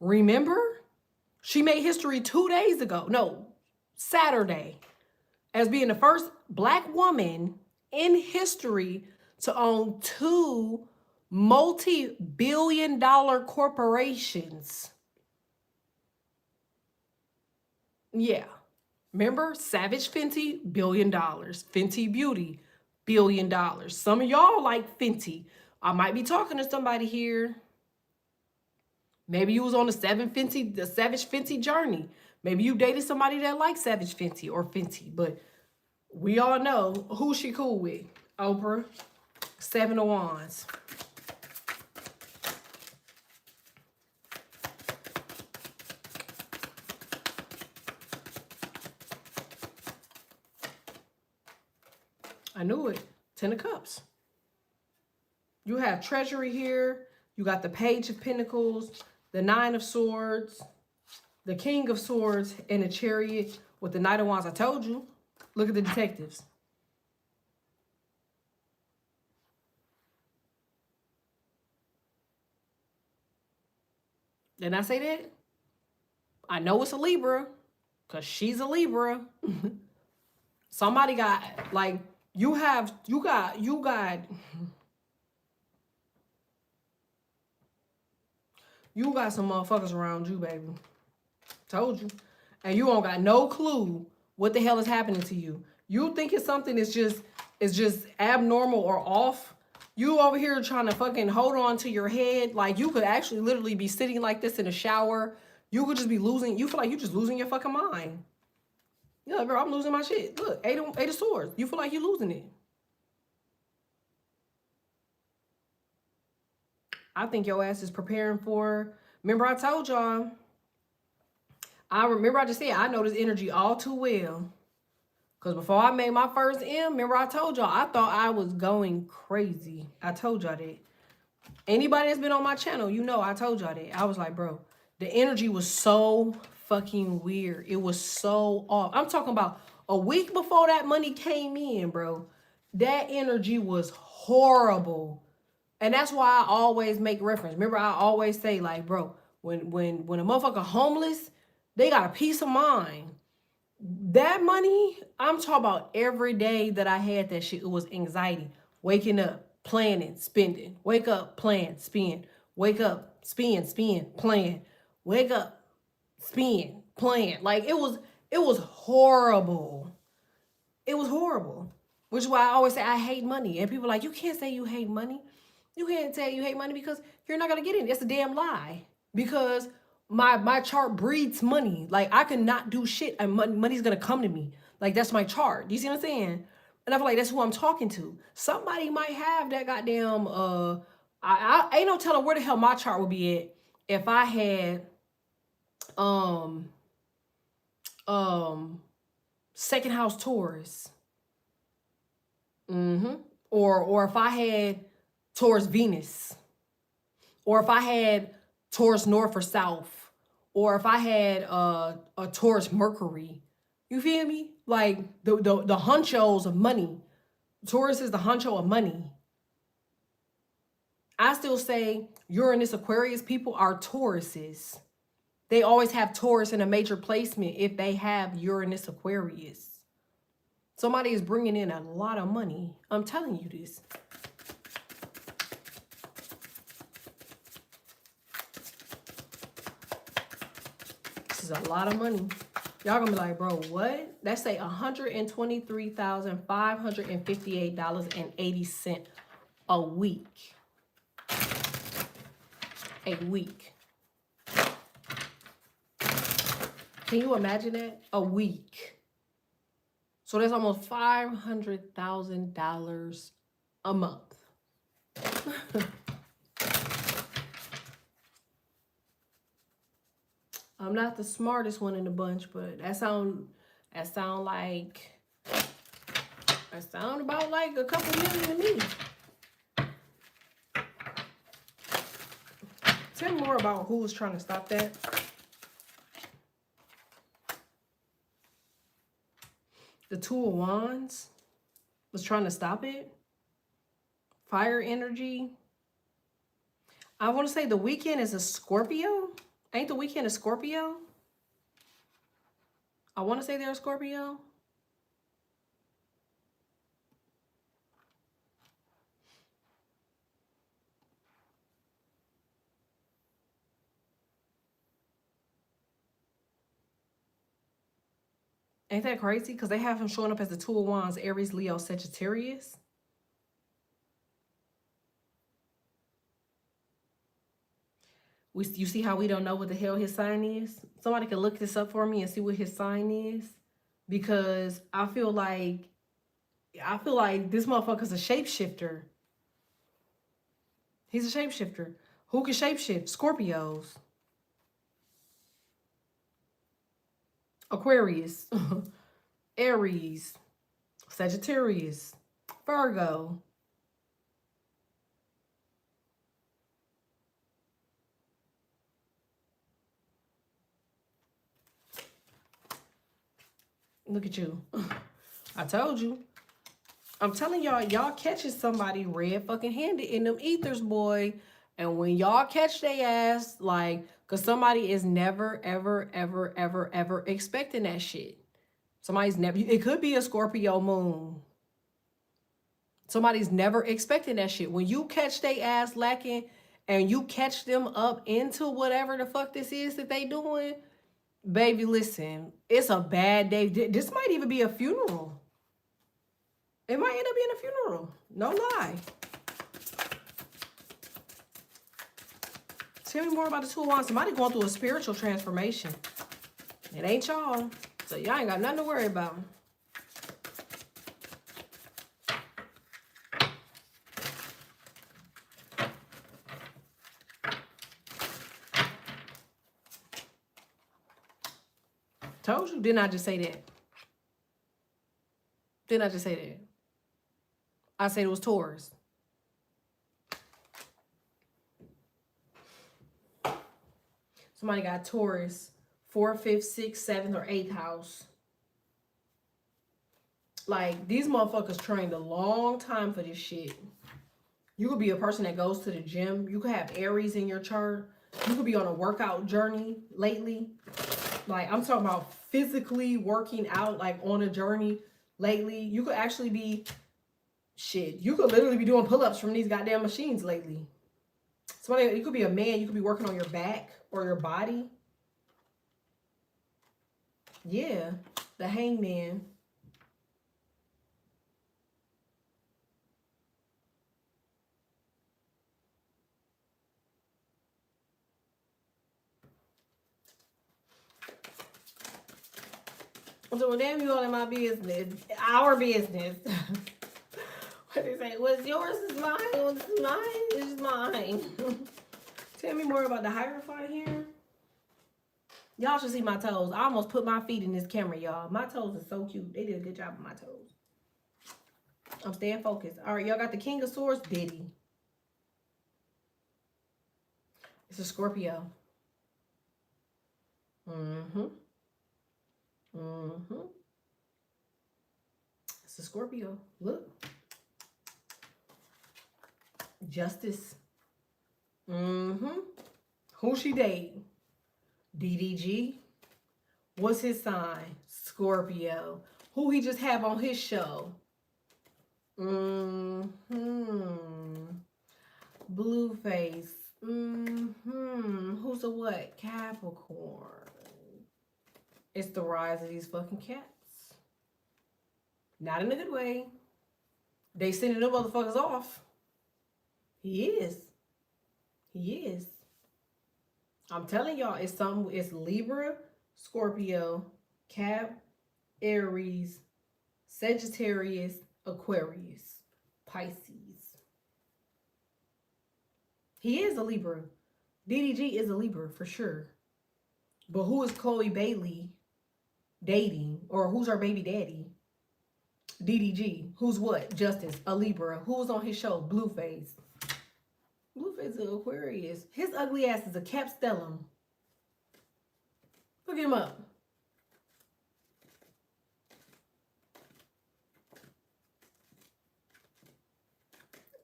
Speaker 1: Remember? She made history 2 days ago. No, Saturday. As being the first Black woman in history to own 2 multi-billion-dollar corporations. Yeah. Remember? Savage Fenty, $1 billion. Fenty Beauty, $1 billion. Some of y'all like Fenty. I might be talking to somebody here. Maybe you was on the Savage Fenty journey. Maybe you dated somebody that likes Savage Fenty or Fenty. But we all know who she cool with. Oprah, 7 of Wands. I knew it. 10 of Cups. You have Treasury here. You got the Page of Pentacles, the 9 of Swords, the King of Swords, and the Chariot with the Knight of Wands. I told you. Look at the detectives. Didn't I say that? I know it's a Libra, because she's a Libra. Somebody got, like, you got some motherfuckers around you, baby. Told you. And you don't got no clue what the hell is happening to you. You think it's something that's just abnormal or off. You over here trying to fucking hold on to your head. Like, you could actually literally be sitting like this in a shower. You could just be losing. You feel like you're just losing your fucking mind. Yeah, girl, I'm losing my shit. Look, eight of swords. You feel like you're losing it. I think your ass is preparing for... Remember I told y'all... I just said, I know this energy all too well. Because before I made my first M, remember I told y'all, I thought I was going crazy. I told y'all that. Anybody that's been on my channel, you know I told y'all that. I was like, bro, the energy was so fucking weird. It was so off. I'm talking about a week before that money came in, bro. That energy was horrible. And that's why I always make reference. Remember, I always say, like, bro, when a motherfucker homeless, they got a peace of mind. That money, I'm talking about every day that I had that shit, it was anxiety. Waking up, planning, spending. Wake up, plan, spend. Wake up, spend, plan. Wake up, spend, plan. Like, it was horrible. It was horrible. Which is why I always say I hate money. And people are like, you can't say you hate money. You can't say you hate money because you're not going to get it. That's a damn lie. Because my chart breeds money. Like, I cannot do shit and money's going to come to me. Like, that's my chart. You see what I'm saying? And I feel like that's who I'm talking to. Somebody might have that goddamn, I ain't no telling where the hell my chart would be at if I had, second house Taurus. Or if I had Taurus Venus, or if I had Taurus North or South, or if I had a Taurus Mercury. You feel me? Like the hunchos of money. Taurus is the huncho of money. I still say Uranus Aquarius people are Tauruses. They always have Taurus in a major placement if they have Uranus Aquarius. Somebody is bringing in a lot of money. I'm telling you this. This is a lot of money. Y'all gonna be like, bro, what? That's say $123,558.80 a week. A week. Can you imagine that? A week. So that's almost $500,000 a month. I'm not the smartest one in the bunch, but that sound about like a couple million to me. Tell me more about who was trying to stop that. The Two of Wands was trying to stop it. Fire energy. I want to say the weekend is a Scorpio. Ain't the weekend a Scorpio? I want to say they're a Scorpio. Ain't that crazy? Because they have him showing up as the Two of Wands, Aries, Leo, Sagittarius. You see how we don't know what the hell his sign is? Somebody can look this up for me and see what his sign is. Because I feel like this motherfucker's a shapeshifter. He's a shapeshifter. Who can shapeshift? Scorpios. Aquarius. Aries. Sagittarius. Virgo. Look at you. I told you. I'm telling y'all, y'all catching somebody red fucking handed in them ethers, boy. And when y'all catch their ass, like, Because somebody is never, ever, ever, ever, ever expecting that shit. Somebody's never, it could be a Scorpio moon. Somebody's never expecting that shit. When you catch they ass lacking and you catch them up into whatever the fuck this is that they doing, baby, listen, it's a bad day. This might even be a funeral. It might end up being a funeral. No lie. Tell me more about the Two of Wands. Somebody going through a spiritual transformation. It ain't y'all. So y'all ain't got nothing to worry about. Told you, didn't I just say that? Didn't I just say that? I said it was Taurus. Somebody got Taurus, 4th, 5th, 6th, 7th, or 8th house. Like, these motherfuckers trained a long time for this shit. You could be a person that goes to the gym. You could have Aries in your chart. You could be on a workout journey lately. Like, I'm talking about physically working out, like, on a journey lately. You could actually be, shit, you could literally be doing pull-ups from these goddamn machines lately. Somebody, you could be a man. You could be working on your back or your body. Yeah, the Hangman. So damn you all in my business. Our business. What they say? What's yours is mine. What's mine is mine. Tell me more about the Hierophant here. Y'all should see my toes. I almost put my feet in this camera, y'all. My toes are so cute. They did a good job with my toes. I'm staying focused. All right, y'all got the King of Swords, Diddy. It's a Scorpio. It's a Scorpio. Look. Justice. Who she dating? DDG. What's his sign? Scorpio. Who he just have on his show? Blueface. Who's a what? Capricorn. It's the rise of these fucking cats. Not in a good way. They sending them motherfuckers off. He is. He is. I'm telling y'all, it's Libra, Scorpio, Cap, Aries, Sagittarius, Aquarius, Pisces. He is a Libra. DDG is a Libra for sure. But who is Chloe Bailey dating? Or who's her baby daddy? DDG. Who's what? Justice, a Libra. Who's on his show? Blueface. Blueface is an Aquarius. His ugly ass is a Capstellum. Look him up.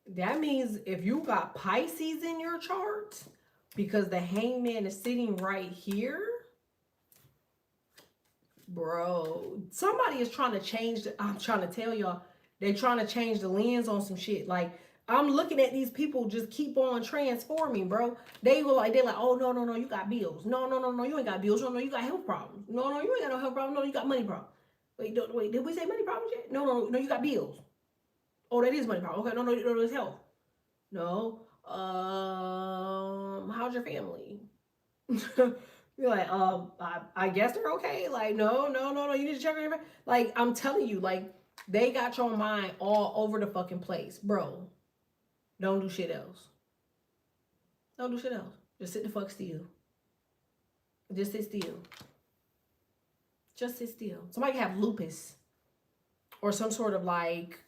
Speaker 1: That means if you got Pisces in your chart, because the Hangman is sitting right here, bro, somebody is trying to change I'm trying to tell y'all, they're trying to change the lens on some shit. Like, I'm looking at these people just keep on transforming, bro. They're like, oh, no, you got bills. No, you ain't got bills. No, you got health problems. No, you ain't got no health problems. No, you got money problems. Wait, did we say money problems yet? No, you got bills. Oh, that is money problem. Okay, no, it's health. No, how's your family? You're like, I guess they're okay. Like, no, you need to check on your family. Like, I'm telling you, like, they got your mind all over the fucking place, bro. Don't do shit else. Don't do shit else. Just sit the fuck still. Just sit still. Just sit still. Somebody have lupus. Or some sort of like,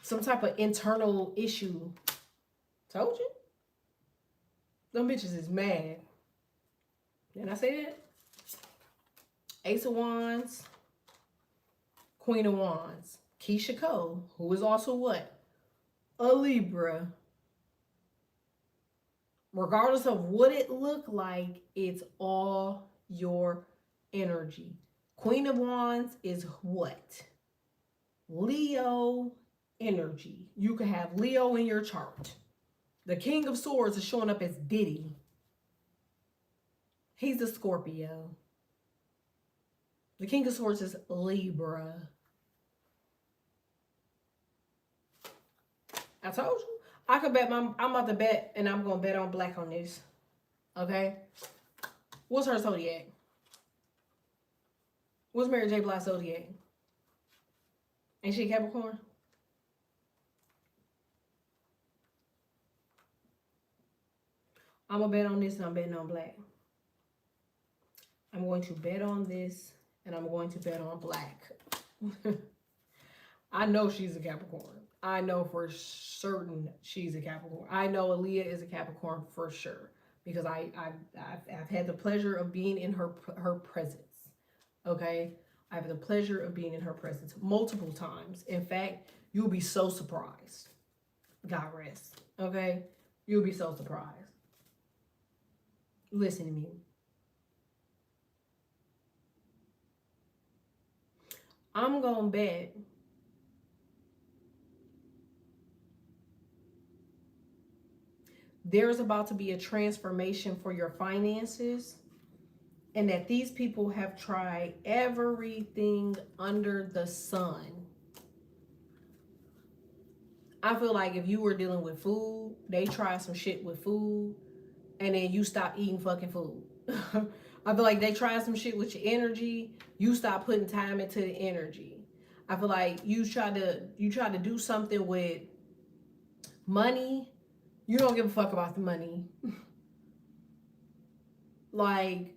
Speaker 1: some type of internal issue. Told you. Them bitches is mad. Didn't I say that? Ace of Wands. Queen of Wands. Keisha Cole, who is also what? A Libra. Regardless of what it looked like, it's all your energy. Queen of Wands is what? Leo energy. You can have Leo in your chart. The King of Swords is showing up as Diddy. He's a Scorpio. The King of Swords is Libra. I told you. I could bet I'm about to bet, and I'm going to bet on black on this. Okay? What's her zodiac? What's Mary J. Blige's zodiac? Ain't she a Capricorn? I'm going to bet on this, and I'm betting on black. I'm going to bet on this, and I'm going to bet on black. I know she's a Capricorn. I know for certain she's a Capricorn. I know Aaliyah is a Capricorn for sure because I've had the pleasure of being in her presence. Okay, I have the pleasure of being in her presence multiple times. In fact, you'll be so surprised. God rest. Okay, you'll be so surprised. Listen to me. I'm gonna bet there's about to be a transformation for your finances, and that these people have tried everything under the sun. I feel like if you were dealing with food, they tried some shit with food, and then you stop eating fucking food. I feel like they tried some shit with your energy, you stop putting time into the energy. I feel like you try to do something with money, you don't give a fuck about the money. Like,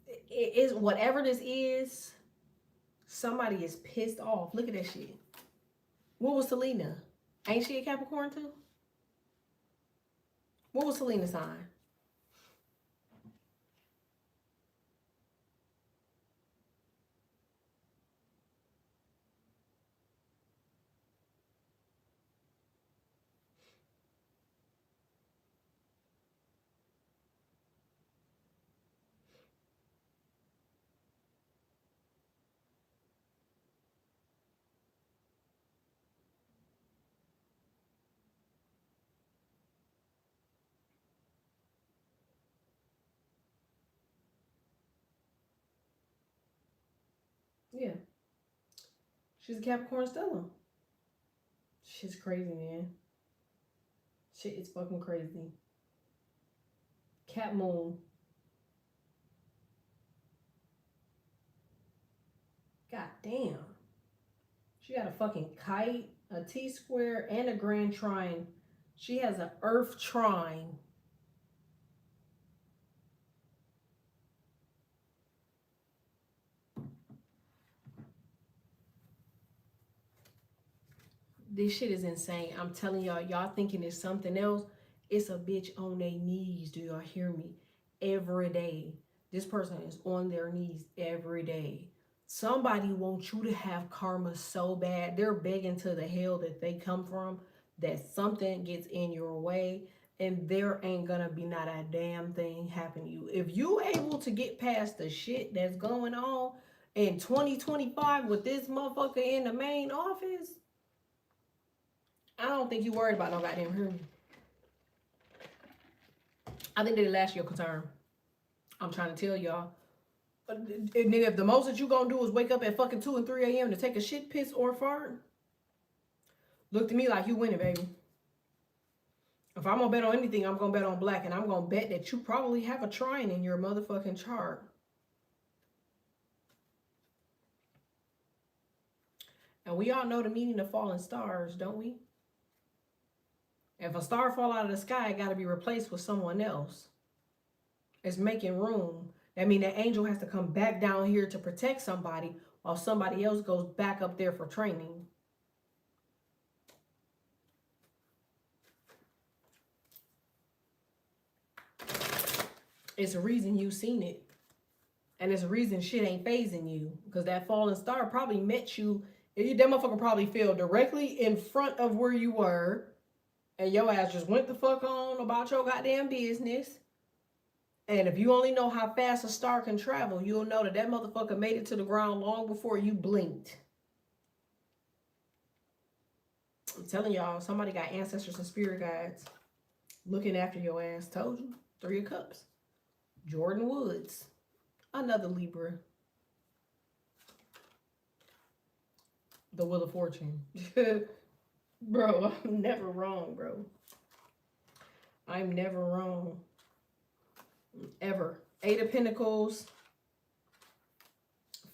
Speaker 1: it is whatever this is, somebody is pissed off. Look at that shit. What was Selena? Ain't she a Capricorn too? What was Selena's sign? Yeah. She's a Capricorn Stella. Shit's crazy, man. Shit is fucking crazy. Cap Moon. God damn. She got a fucking kite, a T-square, and a grand trine. She has an earth trine. This shit is insane. I'm telling y'all, y'all thinking it's something else. It's a bitch on their knees. Do y'all hear me? Every day. This person is on their knees every day. Somebody wants you to have karma so bad. They're begging to the hell that they come from that something gets in your way, and there ain't gonna be not a damn thing happen to you. If you able to get past the shit that's going on in 2025 with this motherfucker in the main office, I don't think you worried about no goddamn hurry. I think they last your term. I'm trying to tell y'all. Nigga, if the most that you gonna do is wake up at fucking 2 and 3 a.m. to take a shit, piss, or fart, look to me like you winning, baby. If I'm gonna bet on anything, I'm gonna bet on black, and I'm gonna bet that you probably have a trine in your motherfucking chart. And we all know the meaning of falling stars, don't we? If a star fall out of the sky, it gotta be replaced with someone else. It's making room. That means that angel has to come back down here to protect somebody while somebody else goes back up there for training. It's a reason you seen it. And it's a reason shit ain't phasing you. Because that falling star probably met you. That motherfucker probably fell directly in front of where you were. And your ass just went the fuck on about your goddamn business. And if you only know how fast a star can travel, you'll know that that motherfucker made it to the ground long before you blinked. I'm telling y'all, somebody got ancestors and spirit guides looking after your ass. Told you. 3 of Cups. Jordan Woods. Another Libra. The Wheel of Fortune. Bro, I'm never wrong, bro. I'm never wrong. Ever. 8 of Pentacles.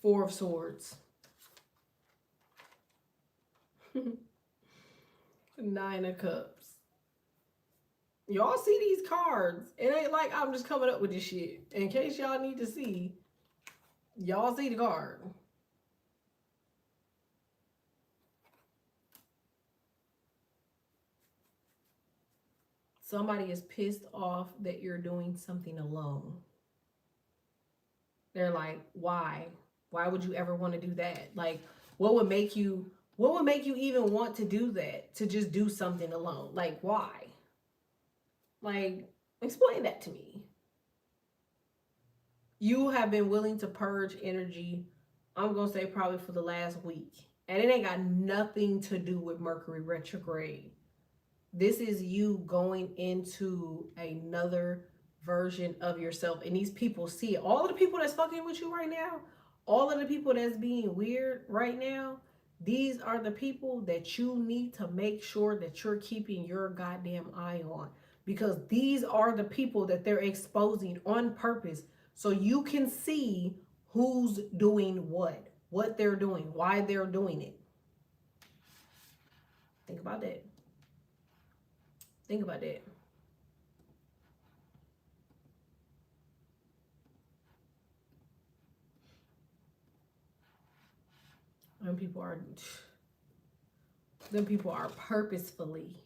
Speaker 1: 4 of Swords. 9 of Cups. Y'all see these cards. It ain't like I'm just coming up with this shit. In case y'all need to see, y'all see the card. Somebody is pissed off that you're doing something alone. They're like, why? Why would you ever want to do that? Like, what would make you even want to do that? To just do something alone? Like, why? Like, explain that to me. You have been willing to purge energy, I'm going to say probably for the last week. And it ain't got nothing to do with Mercury retrograde. This is you going into another version of yourself. And these people see it. All of the people that's fucking with you right now, all of the people that's being weird right now, these are the people that you need to make sure that you're keeping your goddamn eye on. Because these are the people that they're exposing on purpose. So you can see who's doing what they're doing, why they're doing it. Think about that. Think about that. Them people are purposefully.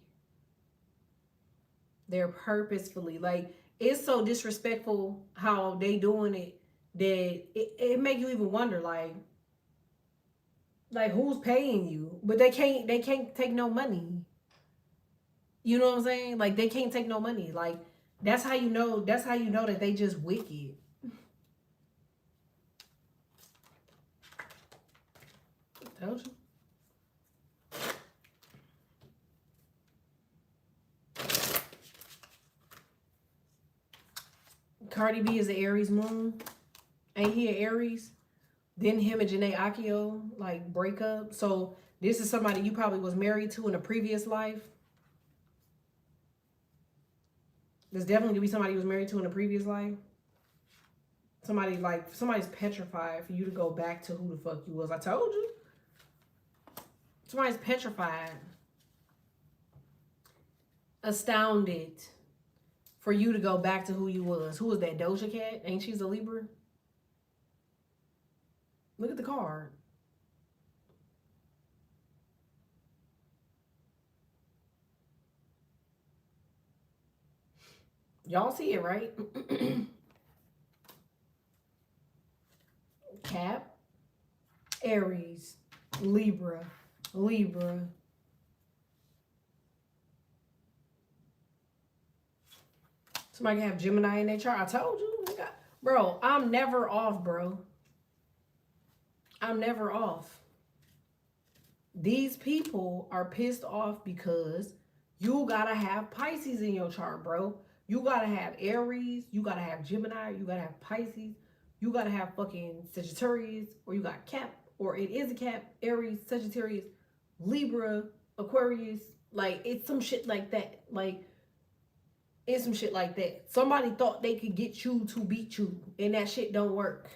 Speaker 1: They're purposefully, like, it's so disrespectful how they doing it that it make you even wonder, like who's paying you? But they can't take no money. You know what I'm saying? Like, they can't take no money. Like, that's how you know that they just wicked. Told you. Cardi B is an Aries moon. Ain't he an Aries? Then him and Janae Akio like break up. So this is somebody you probably was married to in a previous life. There's definitely gonna be somebody you was married to in a previous life. Somebody's petrified for you to go back to who the fuck you was. I told you. Somebody's petrified. Astounded for you to go back to who you was. Who was that? Doja Cat? Ain't she's a Libra? Look at the card. Y'all see it, right? Cap, Aries, Libra, Libra. Somebody can have Gemini in their chart. I told you. Bro, I'm never off, bro. I'm never off. These people are pissed off because you gotta have Pisces in your chart, bro. You gotta have Aries. You gotta have Gemini. You gotta have Pisces. You gotta have fucking Sagittarius. Or you got Cap. Or it is a Cap. Aries, Sagittarius, Libra, Aquarius. Like, it's some shit like that. Like, it's some shit like that. Somebody thought they could get you to beat you. And that shit don't work.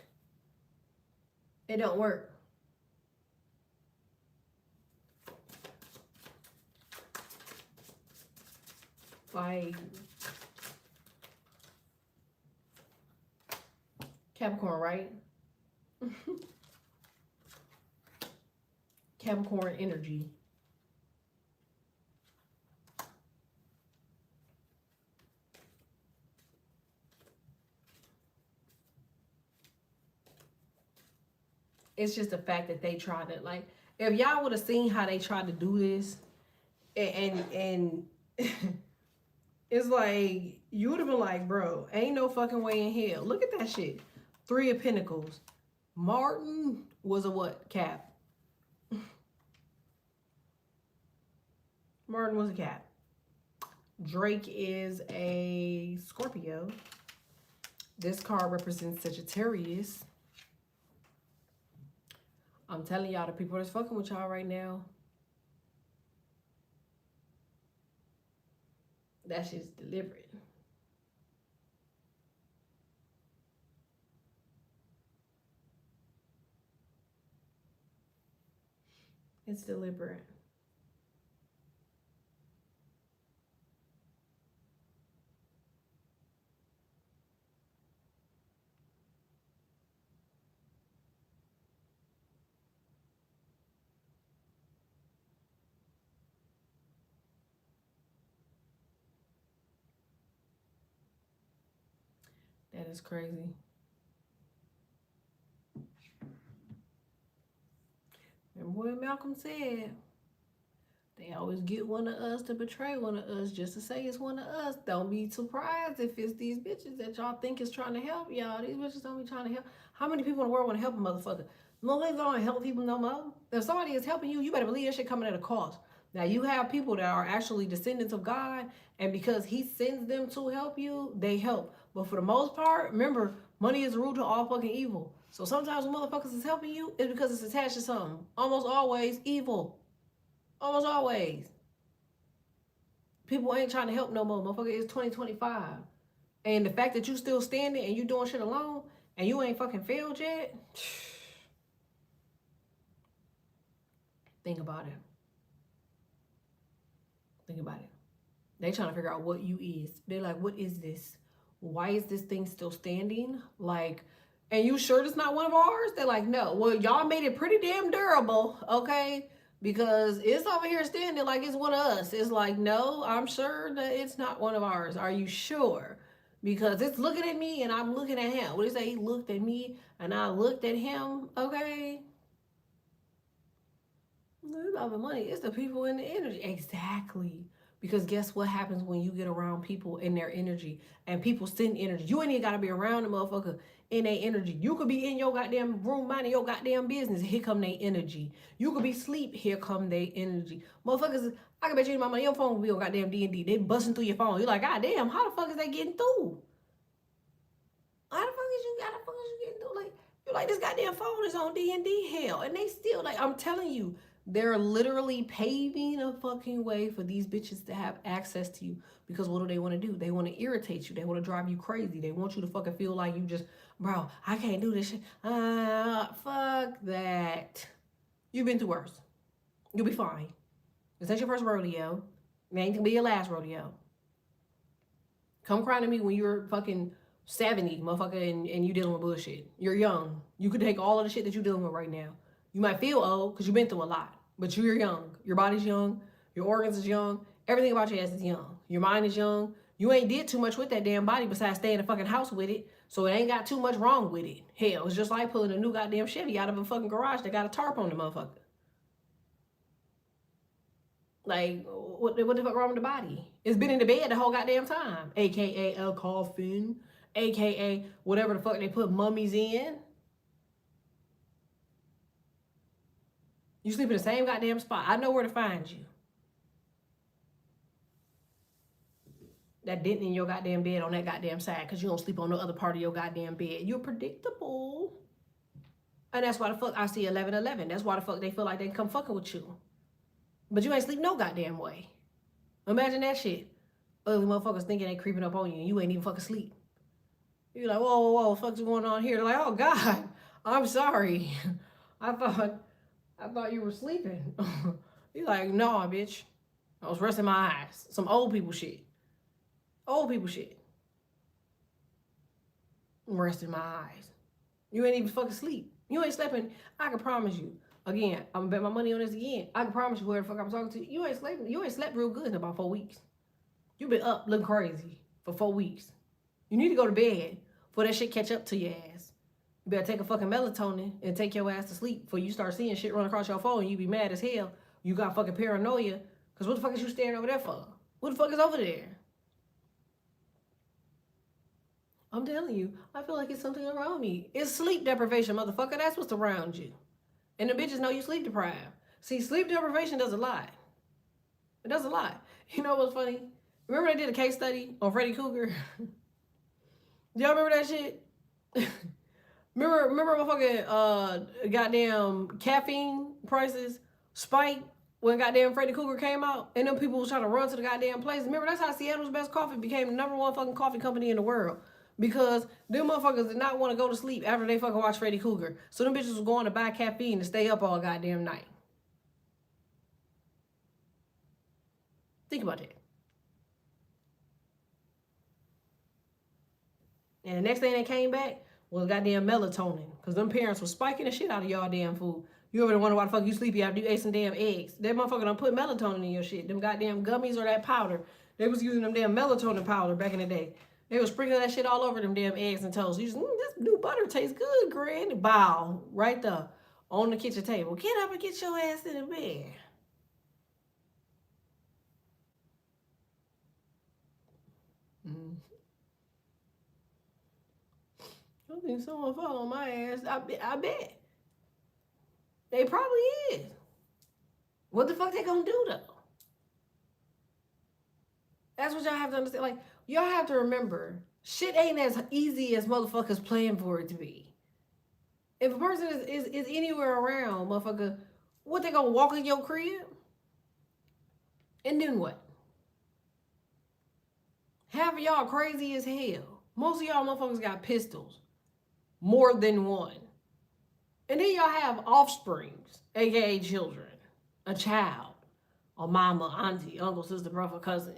Speaker 1: It don't work. Like, Capricorn, right? Capricorn energy. It's just the fact that they tried to, like, if y'all would have seen how they tried to do this, and It's like, you would have been like, bro, ain't no fucking way in hell. Look at that shit. 3 of Pentacles. Martin was a what? Cap. Martin was a Cap. Drake is a Scorpio. This card represents Sagittarius. I'm telling y'all, the people that's fucking with y'all right now, that shit's deliberate. It's deliberate. That is crazy. Remember what Malcolm said? They always get one of us to betray one of us just to say it's one of us. Don't be surprised if it's these bitches that y'all think is trying to help y'all. These bitches don't be trying to help. How many people in the world want to help a motherfucker? Nobody's gonna help people no more. If somebody is helping you, you better believe that shit coming at a cost. Now you have people that are actually descendants of God, and because He sends them to help you, they help. But for the most part, remember, money is the root to all fucking evil. So sometimes when motherfuckers is helping you, it's because it's attached to something. Almost always evil. Almost always. People ain't trying to help no more. Motherfucker, it's 2025. And the fact that you still standing and you doing shit alone and you ain't fucking failed yet, think about it. Think about it. They trying to figure out what you is. They're like, what is this? Why is this thing still standing? Like, and you sure it's not one of ours? They're like, no. Well, y'all made it pretty damn durable, okay? Because it's over here standing like it's one of us. It's like, no, I'm sure that it's not one of ours. Are you sure? Because it's looking at me and I'm looking at him. What do you say? He looked at me and I looked at him, okay? It's about the money. It's the people in the energy. Exactly. Because guess what happens when you get around people in their energy and people send energy? You ain't even got to be around the motherfucker in their energy. You could be in your goddamn room minding your goddamn business. Here come their energy. You could be asleep. Here come their energy. Motherfuckers, I can bet you my money, your phone will be on goddamn D&D. They busting through your phone. You're like, goddamn, how the fuck is they getting through? How the fuck is you getting through? Like, you're like, this goddamn phone is on D&D hell. And they still, like, I'm telling you, they're literally paving a fucking way for these bitches to have access to you. Because what do they want to do? They want to irritate you. They want to drive you crazy. They want you to fucking feel like you just, bro, I can't do this shit. Fuck that. You've been through worse. You'll be fine. This ain't your first rodeo. It ain't gonna be your last rodeo. Come cry to me when you're fucking 70, motherfucker, and you dealing with bullshit. You're young. You could take all of the shit that you're dealing with right now. You might feel old because you've been through a lot. But you're young. Your body's young. Your organs is young. Everything about your ass is young. Your mind is young. You ain't did too much with that damn body besides stay in the fucking house with it. So it ain't got too much wrong with it. Hell, it's just like pulling a new goddamn Chevy out of a fucking garage that got a tarp on the motherfucker. Like, what the fuck wrong with the body? It's been in the bed the whole goddamn time. AKA a coffin. AKA whatever the fuck they put mummies in. You sleep in the same goddamn spot. I know where to find you. That dent in your goddamn bed on that goddamn side because you don't sleep on no other part of your goddamn bed. You're predictable. And that's why the fuck I see 1111. That's why the fuck they feel like they can come fucking with you. But you ain't sleep no goddamn way. Imagine that shit. Ugly motherfuckers thinking they creeping up on you and you ain't even fucking sleep. You're like, whoa, what the fuck's going on here? They're like, oh God, I'm sorry. I thought you were sleeping. You're like, no, bitch. I was resting my eyes. Some old people shit. Old people shit. I'm resting my eyes. You ain't even fucking sleep. You ain't sleeping. I can promise you. Again, I'm gonna bet my money on this again. I can promise you whoever the fuck I'm talking to, you ain't sleeping. You ain't slept real good in about 4 weeks. You been up looking crazy for 4 weeks. You need to go to bed before that shit catch up to your ass. You better take a fucking melatonin and take your ass to sleep before you start seeing shit run across your phone and you be mad as hell. You got fucking paranoia. Cause what the fuck is you staring over there for? What the fuck is over there? I'm telling you, I feel like it's something around me. It's sleep deprivation, motherfucker. That's what's around you. And the bitches know you sleep deprived. See, sleep deprivation does a lot. It does a lot. You know what's funny? Remember they did a case study on Freddy Krueger? Y'all remember that shit? remember motherfucking goddamn caffeine prices spiked when goddamn Freddy Krueger came out, and them people was trying to run to the goddamn place. Remember, that's how Seattle's Best Coffee became the #1 fucking coffee company in the world. Because them motherfuckers did not want to go to sleep after they fucking watched Freddy Krueger. So them bitches was going to buy caffeine to stay up all goddamn night. Think about that. And the next thing they came back was goddamn melatonin. Because them parents was spiking the shit out of y'all damn food. You ever wonder why the fuck you sleepy after you ate some damn eggs? That motherfucker done put melatonin in your shit. Them goddamn gummies or that powder. They was using them damn melatonin powder back in the day. They was sprinkling that shit all over them damn eggs and toast. You just, this new butter tastes good, Granny. Bow. Right there. On the kitchen table. Get up and get your ass in the bed. I think someone fell on my ass. I bet. They probably is. What the fuck they gonna do though? That's what y'all have to understand. Like, y'all have to remember, shit ain't as easy as motherfuckers plan for it to be. If a person is anywhere around, motherfucker, what, they gonna walk in your crib? And then what? Half of y'all crazy as hell. Most of y'all motherfuckers got pistols. More than one. And then y'all have offsprings, aka children. A child. A mama, auntie, uncle, sister, brother, cousin.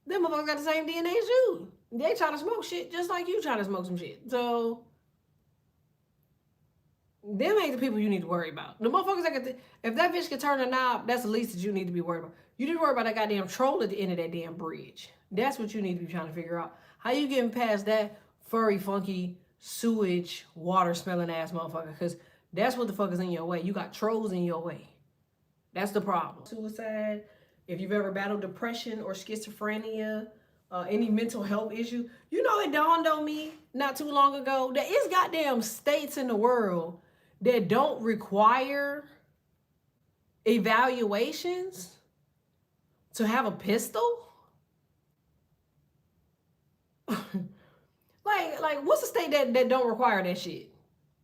Speaker 1: Them motherfuckers got the same DNA as you. They try to smoke shit just like you try to smoke some shit. So, them ain't the people you need to worry about. The motherfuckers that could, if that bitch could turn a knob, that's the least that you need to be worried about. You need to worry about that goddamn troll at the end of that damn bridge. That's what you need to be trying to figure out. How you getting past that furry, funky, sewage, water smelling ass motherfucker? Because that's what the fuck is in your way. You got trolls in your way. That's the problem. Suicide, if you've ever battled depression or schizophrenia, any mental health issue, you know, it dawned on me not too long ago that it's goddamn states in the world that don't require evaluations to have a pistol. like what's the state that don't require that shit?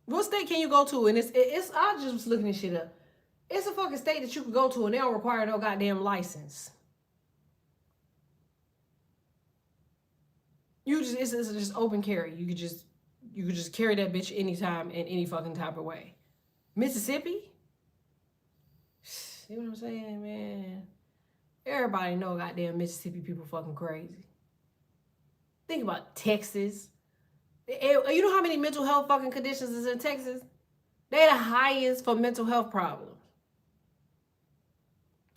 Speaker 1: What state can you go to? And it's I just was looking this shit up. It's a fucking state that you can go to and they don't require no goddamn license. It's just open carry. You could just carry that bitch anytime in any fucking type of way. Mississippi? See what I'm saying, man? Everybody know goddamn Mississippi people fucking crazy. Think about Texas. You know how many mental health fucking conditions is in Texas? They're the highest for mental health problems.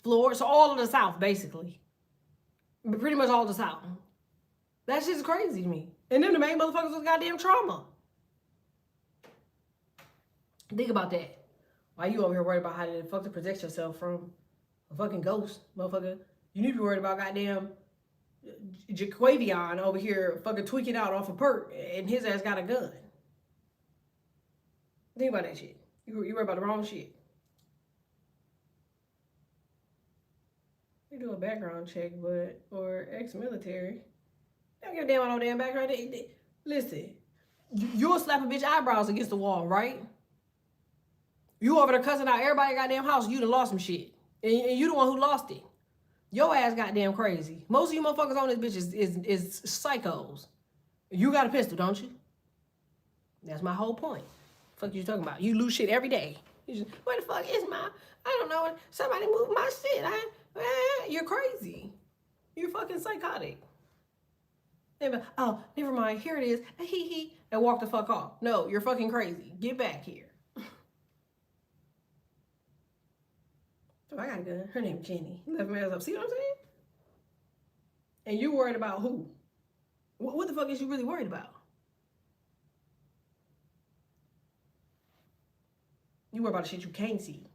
Speaker 1: Florida, so all of the South, basically. Pretty much all of the South. That shit's crazy to me. And then the main motherfuckers with goddamn trauma. Think about that. Why you over here worried about how to fuck to protect yourself from a fucking ghost, motherfucker? You need to be worried about goddamn Jaquavion over here fucking tweaking out off a perk and his ass got a gun. Think about that shit. You worry about the wrong shit. You do a background check, or ex-military. Don't give a damn about no damn background. Listen, you'll slap a bitch eyebrows against the wall, right? You over there cussing out everybody goddamn house, you done lost some shit. And you the one who lost it. Your ass goddamn crazy. Most of you motherfuckers on this bitch is psychos. You got a pistol, don't you? That's my whole point. Fuck you talking about? You lose shit every day. You just, where the fuck is my, I don't know, somebody moved my shit. You're crazy. You're fucking psychotic. Oh, never mind. Here it is. And walk the fuck off. No, you're fucking crazy. Get back here. So I got a gun. Her name's Jenny. Left my ass up. See what I'm saying? And you worried about who? What the fuck is you really worried about? You worry about the shit you can't see.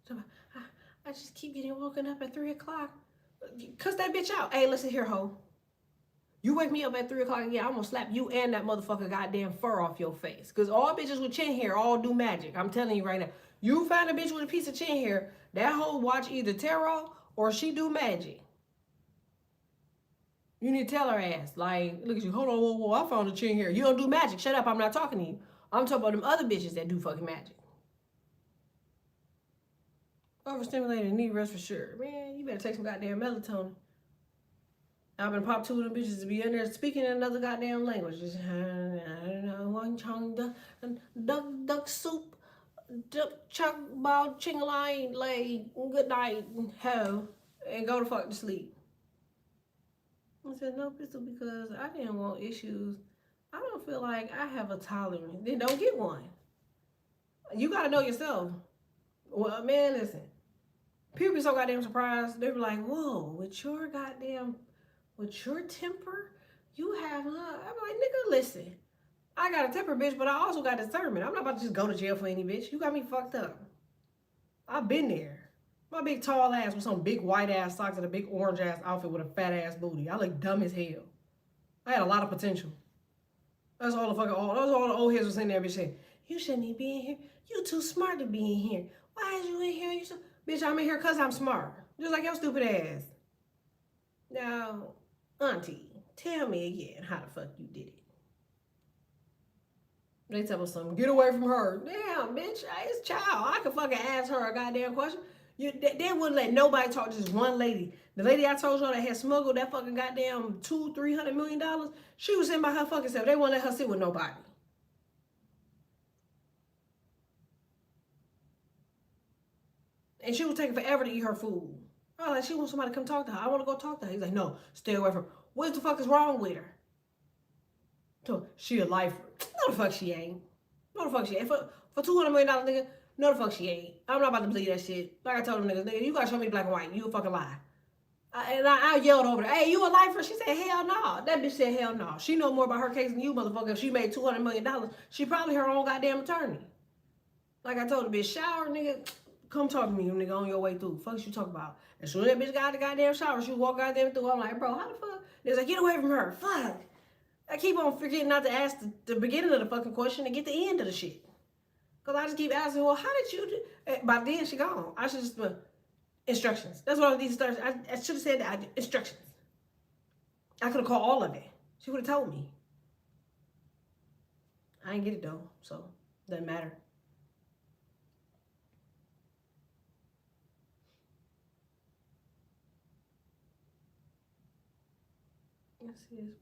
Speaker 1: So, I just keep getting woken up at 3 o'clock. Cuss that bitch out. Hey, listen here, hoe. You wake me up at 3 o'clock again, I'm gonna slap you and that motherfucker goddamn fur off your face. Cause all bitches with chin hair all do magic. I'm telling you right now. You find a bitch with a piece of chin hair, that hoe watch either tarot or she do magic. You need to tell her ass, like, look at you, hold on, whoa, whoa, I found a chin hair. You don't do magic. Shut up, I'm not talking to you. I'm talking about them other bitches that do fucking magic. Overstimulated, need rest for sure. Man, you better take some goddamn melatonin. I've been pop two of them bitches to be in there speaking in another goddamn language. Just, one chong duck soup, duck chuck ball chingaline, lay, good night, ho, and go to fuck to sleep. I said, no, pistol, because I didn't want issues. I don't feel like I have a tolerance. Then don't get one. You gotta know yourself. Well, man, listen. People be so goddamn surprised. They be like, whoa, with your temper, you have, huh? I'm like, nigga, listen. I got a temper, bitch, but I also got discernment. I'm not about to just go to jail for any bitch. You got me fucked up. I've been there. My big tall ass with some big white ass socks and a big orange ass outfit with a fat ass booty. I look dumb as hell. I had a lot of potential. That's all the old heads was in there, bitch, saying, you shouldn't even be in here. You too smart to be in here. Why is you in here? Bitch, I'm in here because I'm smart. Just like your stupid ass. Now, auntie, tell me again how the fuck you did it. They tell us something. Get away from her. Damn, bitch, it's child. I could fucking ask her a goddamn question. They wouldn't let nobody talk, just one lady. The lady I told y'all that had smuggled that fucking goddamn $200-300 million, she was sitting by her fucking self. They wouldn't let her sit with nobody. And she was taking forever to eat her food. I was like, she wants somebody to come talk to her. I want to go talk to her. He's like, no, stay away from her. What the fuck is wrong with her? So, she a lifer. No the fuck she ain't. No the fuck she ain't. For $200 million, nigga, no the fuck she ain't. I'm not about to believe that shit. Like I told them niggas, nigga, you gotta show me the black and white. You a fucking lie. I yelled over there, hey, you a lifer? She said, hell no. That bitch said, hell no. She know more about her case than you, motherfucker. If she made $200 million, she probably her own goddamn attorney. Like I told the bitch, shower, nigga, come talk to me, nigga, on your way through. Fuck you talk about. As soon as that bitch got out the goddamn shower, she walk goddamn through. I'm like, bro, how the fuck? They're like, get away from her. Fuck. I keep on forgetting not to ask the beginning of the fucking question and get the end of the shit. Because I just keep asking, well, how did you do? By then, she gone. I should just, instructions. That's what I need to start. I should have said that. Instructions. I could have called all of it. She would have told me. I ain't get it though, so doesn't matter.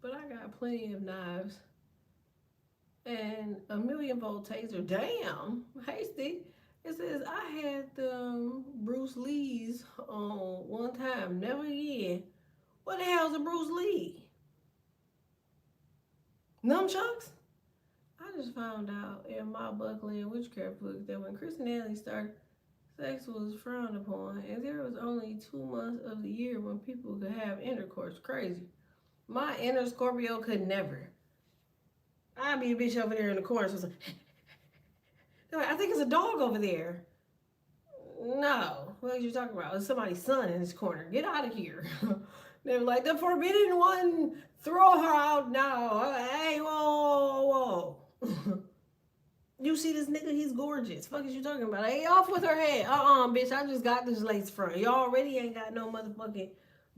Speaker 1: But I got plenty of knives and a 1,000,000-volt taser. Damn, hasty. It says I had Bruce Lee's on one time, never again. What the hell's a Bruce Lee? Nunchucks? I just found out in my Buckley and Witchcraft book that when Chris and Natalie started, sex was frowned upon, and there was only 2 months of the year when people could have intercourse. Crazy. My inner Scorpio could never. I'd be a bitch over there in the corner. So like, I think it's a dog over there. No. What are you talking about? It's somebody's son in this corner. Get out of here. They were like, the forbidden one. Throw her out now. Hey, whoa, whoa. You see this nigga? He's gorgeous. Fuck is you talking about? Hey, off with her head. Bitch. I just got this lace front. You already ain't got no motherfucking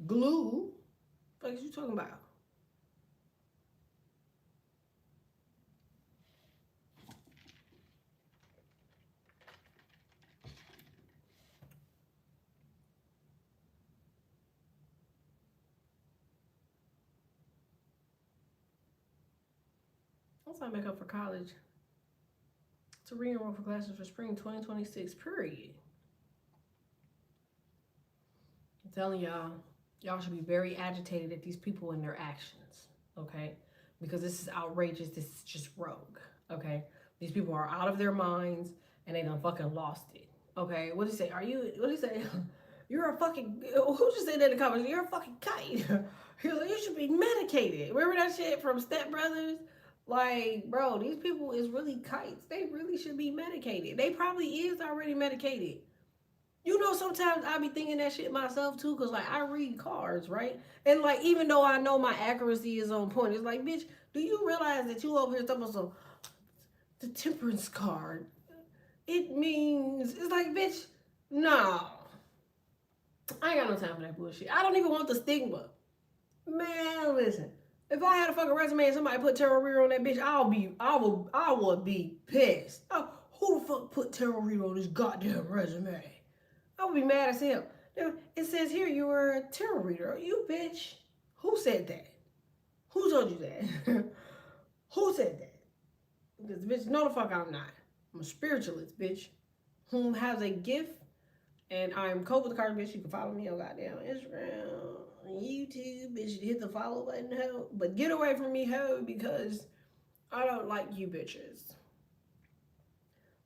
Speaker 1: glue. What are you talking about? Once I make up for college to re-enroll for classes for spring 2026, period. I'm telling y'all should be very agitated at these people and their actions, okay? Because this is outrageous. This is just rogue, okay? These people are out of their minds and they done fucking lost it, okay? What did he say? What did he say? You're a fucking, who just said that in the comments? You're a fucking kite. He was like, you should be medicated. Remember that shit from Step Brothers? Like, bro, these people is really kites. They really should be medicated. They probably is already medicated. You know, sometimes I be thinking that shit myself too, cause like I read cards, right? And like even though I know my accuracy is on point, it's like, bitch, do you realize that you over here talking about some the temperance card? It means it's like, bitch, no. I ain't got no time for that bullshit. I don't even want the stigma. Man, listen. If I had a fucking resume and somebody put tarot reader on that bitch, I would be pissed. Oh, who the fuck put tarot reader on this goddamn resume? I would be mad as hell. It says here you were a tarot reader. You bitch. Who said that? Who told you that? Who said that? Because bitch, no the fuck I'm not. I'm a spiritualist, bitch. Whom has a gift. And I'm Cope with the Card, bitch. You can follow me on goddamn Instagram, YouTube, bitch. Hit the follow button, ho. But get away from me, ho, because I don't like you bitches.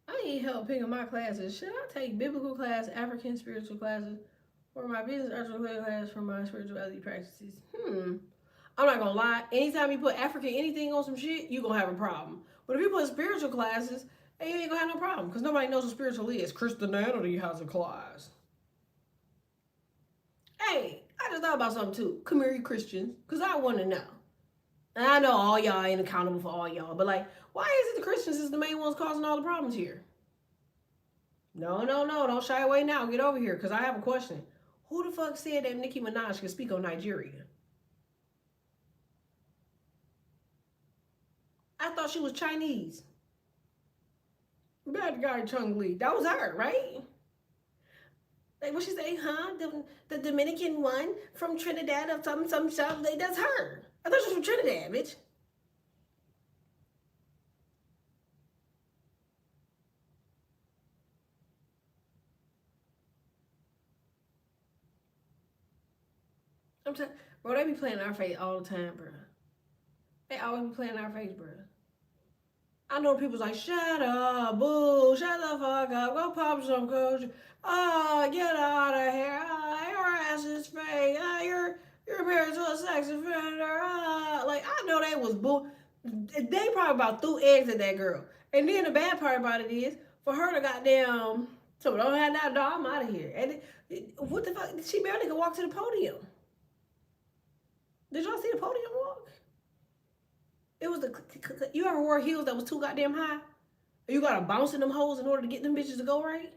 Speaker 1: I need help picking my classes. Should I take biblical class, African spiritual classes, or my business article class for my spirituality practices? I'm not gonna lie. Anytime you put African anything on some shit, you gonna have a problem. But if you put spiritual classes, you ain't gonna have no problem because nobody knows what spiritual is. Christianity has a class. Hey, I just thought about something too. Come here, you Christians, because I want to know. And I know all y'all ain't accountable for all y'all, but like, why is it the Christians is the main ones causing all the problems here? No, don't shy away now. Get over here, because I have a question. Who the fuck said that Nicki Minaj can speak on Nigeria? I thought she was Chinese. Bad guy Chung Lee. That was her, right? Like what she say, huh? The Dominican one from Trinidad or some stuff. Like, that's her. I thought she was from Trinidad, bitch. I'm telling, bro. They be playing our face all the time, bro. They always be playing our face, bro. I know people's like, shut up, boo, shut the fuck up, go pop some coach. Oh, get out of here. Oh, your ass is fake. Oh, you're married to a sex offender. Oh. Like, I know they was boo. They probably about threw eggs at that girl. And then the bad part about it is, for her to goddamn, so don't have that dog, I'm out of here. And what the fuck? She barely could walk to the podium. Did y'all see the podium walk? It was you ever wore heels that was too goddamn high? You gotta bounce in them holes in order to get them bitches to go right?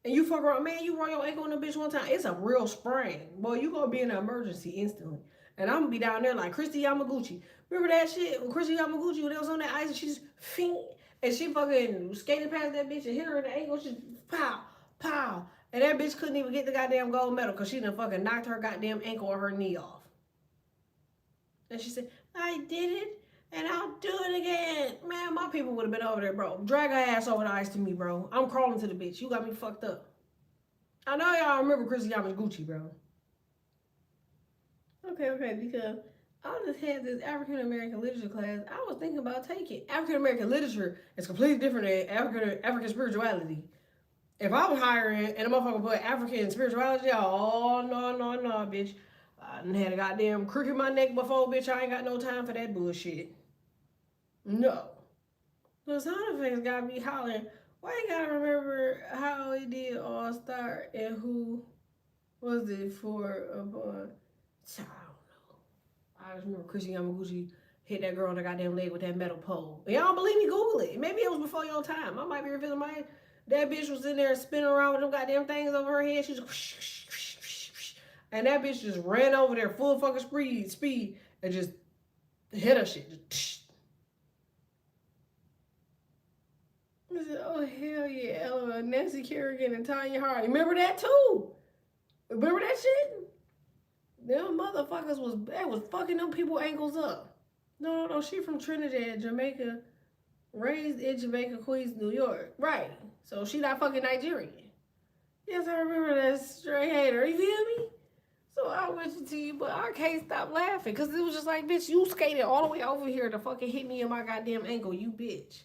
Speaker 1: And you fuck around, man, you roll your ankle on them bitch one time, it's a real sprain. Boy, you gonna be in an emergency instantly. And I'm gonna be down there like Christy Yamaguchi. Remember that shit? When Christy Yamaguchi, when they was on that ice and she just fing, and she fucking skated past that bitch and hit her in the ankle, she pow, pow. And that bitch couldn't even get the goddamn gold medal because she done fucking knocked her goddamn ankle or her knee off. And she said, I did it, and I'll do it again. Man, my people would have been over there, bro. Drag her ass over the ice to me, bro. I'm crawling to the bitch. You got me fucked up. I know y'all remember Chrissy Yamaguchi, bro. Okay, because I just had this African American literature class. I was thinking about taking African American literature. It's completely different than African spirituality. If I was hiring and a motherfucker put African spirituality, oh no, bitch. I done had a goddamn crook in my neck before, bitch. I ain't got no time for that bullshit. No. The sound effects got me hollering. Why you gotta remember how it did all start and who was it for upon? I don't know. I just remember Chrissy Yamaguchi hit that girl on the goddamn leg with that metal pole. Y'all don't believe me? Google it. Maybe it was before your time. I might be revealing my. That bitch was in there spinning around with them goddamn things over her head. She was and that bitch just ran over there full fucking speed and just hit her shit. Just, I said, oh hell yeah, LOL. Nancy Kerrigan and Tanya Harding. Remember that too? Remember that shit? Them motherfuckers was fucking them people ankles up. No. She from Trinidad, Jamaica, raised in Jamaica, Queens, New York. Right. So she not fucking Nigerian. Yes, I remember that straight hater. You feel me? So I mentioned to you, but I can't stop laughing because it was just like, bitch, you skated all the way over here to fucking hit me in my goddamn ankle, you bitch.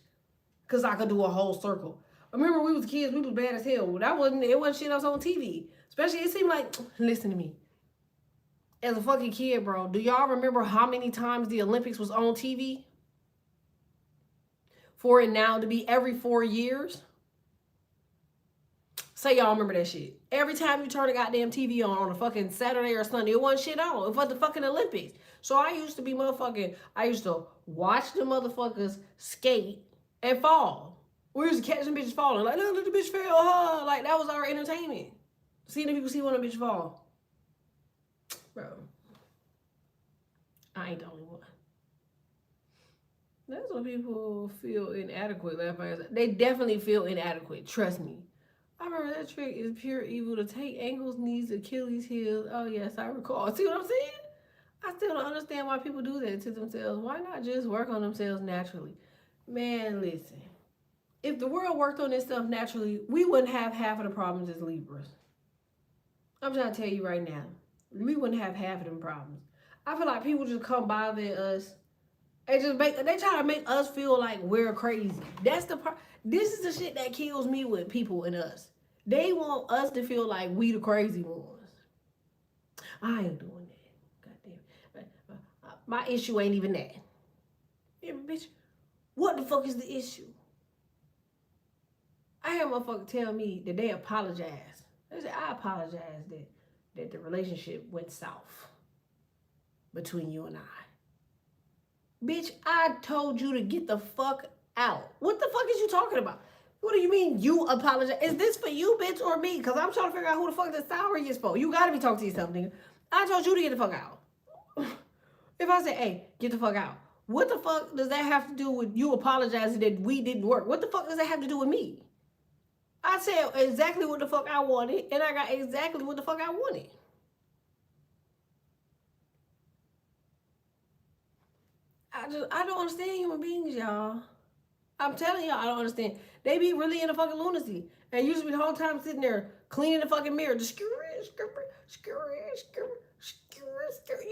Speaker 1: Because I could do a whole circle. I remember we was kids, we was bad as hell. It wasn't shit else on TV. Especially, it seemed like, listen to me. As a fucking kid, bro, do y'all remember how many times the Olympics was on TV? For it now to be every 4 years? Say y'all remember that shit. Every time you turn a goddamn TV on a fucking Saturday or Sunday, it wasn't shit on. It was the fucking Olympics. So I used to be motherfucking, I used to watch the motherfuckers skate and fall. We used to catch them bitches falling. Like, look, the bitch fell, huh? Like, that was our entertainment. Seeing the people see one of the bitches fall. Bro. I ain't the only one. That's when people feel inadequate. They definitely feel inadequate. Trust me. I remember that trick is pure evil to take ankles, knees, Achilles heels. Oh, yes, I recall. See what I'm saying? I still don't understand why people do that to themselves. Why not just work on themselves naturally? Man, listen. If the world worked on itself naturally, we wouldn't have half of the problems as Libras. I'm trying to tell you right now. We wouldn't have half of them problems. I feel like people just come bother us and they try to make us feel like we're crazy. That's the part. This is the shit that kills me with people and us. They want us to feel like we the crazy ones. I ain't doing that. Goddamn. My issue ain't even that. Yeah, bitch, what the fuck is the issue? I had a motherfucker tell me that they apologized. They said, I apologize that the relationship went south between you and I. Bitch, I told you to get the fuck out. What the fuck is you talking about? What do you mean you apologize? Is this for you, bitch, or me? Because I'm trying to figure out who the fuck this salary is for. You gotta be talking to yourself, nigga. I told you to get the fuck out. If I say, hey, get the fuck out, what the fuck does that have to do with you apologizing that we didn't work? What the fuck does that have to do with me? I said exactly what the fuck I wanted, and I got exactly what the fuck I wanted. I don't understand human beings, y'all. I'm telling y'all, I don't understand. They be really in a fucking lunacy. And you just be the whole time sitting there cleaning the fucking mirror. Just screw it. You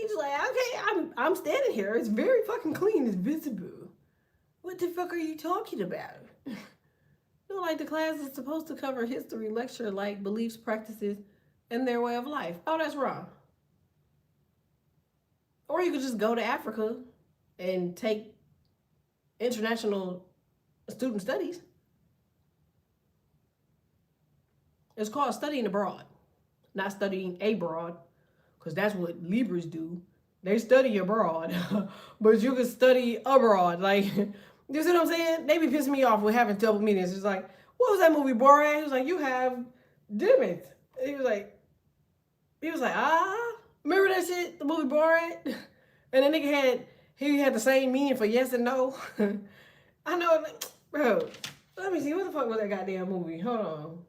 Speaker 1: just like, okay, I'm standing here. It's very fucking clean. It's visible. What the fuck are you talking about? You know, like the class is supposed to cover history, lecture, like beliefs, practices, and their way of life. Oh, that's wrong. Or you could just go to Africa and take international student studies. It's called studying abroad, not studying abroad, because that's what Libras do. They study abroad, but you can study abroad. Like, you see what I'm saying? They be pissing me off with having double meanings. It's like, what was that movie, Borat? He was like, you have dimmed. He was like, remember that shit, the movie Borat? And the nigga had the same meaning for yes and no. I know, bro. Let me see, what the fuck was that goddamn movie? Hold on.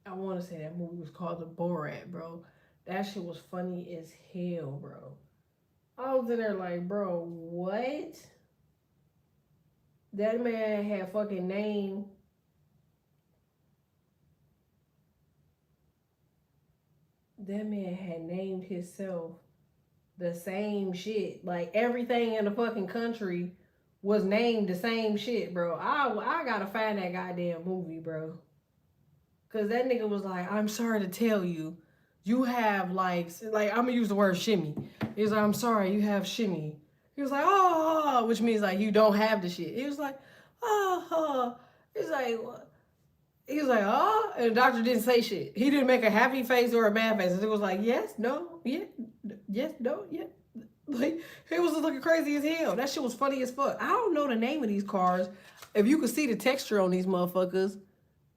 Speaker 1: I want to say that movie was called The Borat, bro. That shit was funny as hell, bro. I was in there like, bro, what? That man had fucking name. That man had named himself the same shit. Like everything in the fucking country was named the same shit, bro. I gotta find that goddamn movie, bro. Cause that nigga was like, I'm sorry to tell you, you have like I'm gonna use the word shimmy. He was like, I'm sorry, you have shimmy. He was like, oh, which means like you don't have the shit. He was like, oh, he's like, what? He was like, oh, and the doctor didn't say shit. He didn't make a happy face or a mad face. It was like, yes, no, yeah, yes, no, yeah. Like, he was looking crazy as hell. That shit was funny as fuck. I don't know the name of these cars. If you could see the texture on these motherfuckers,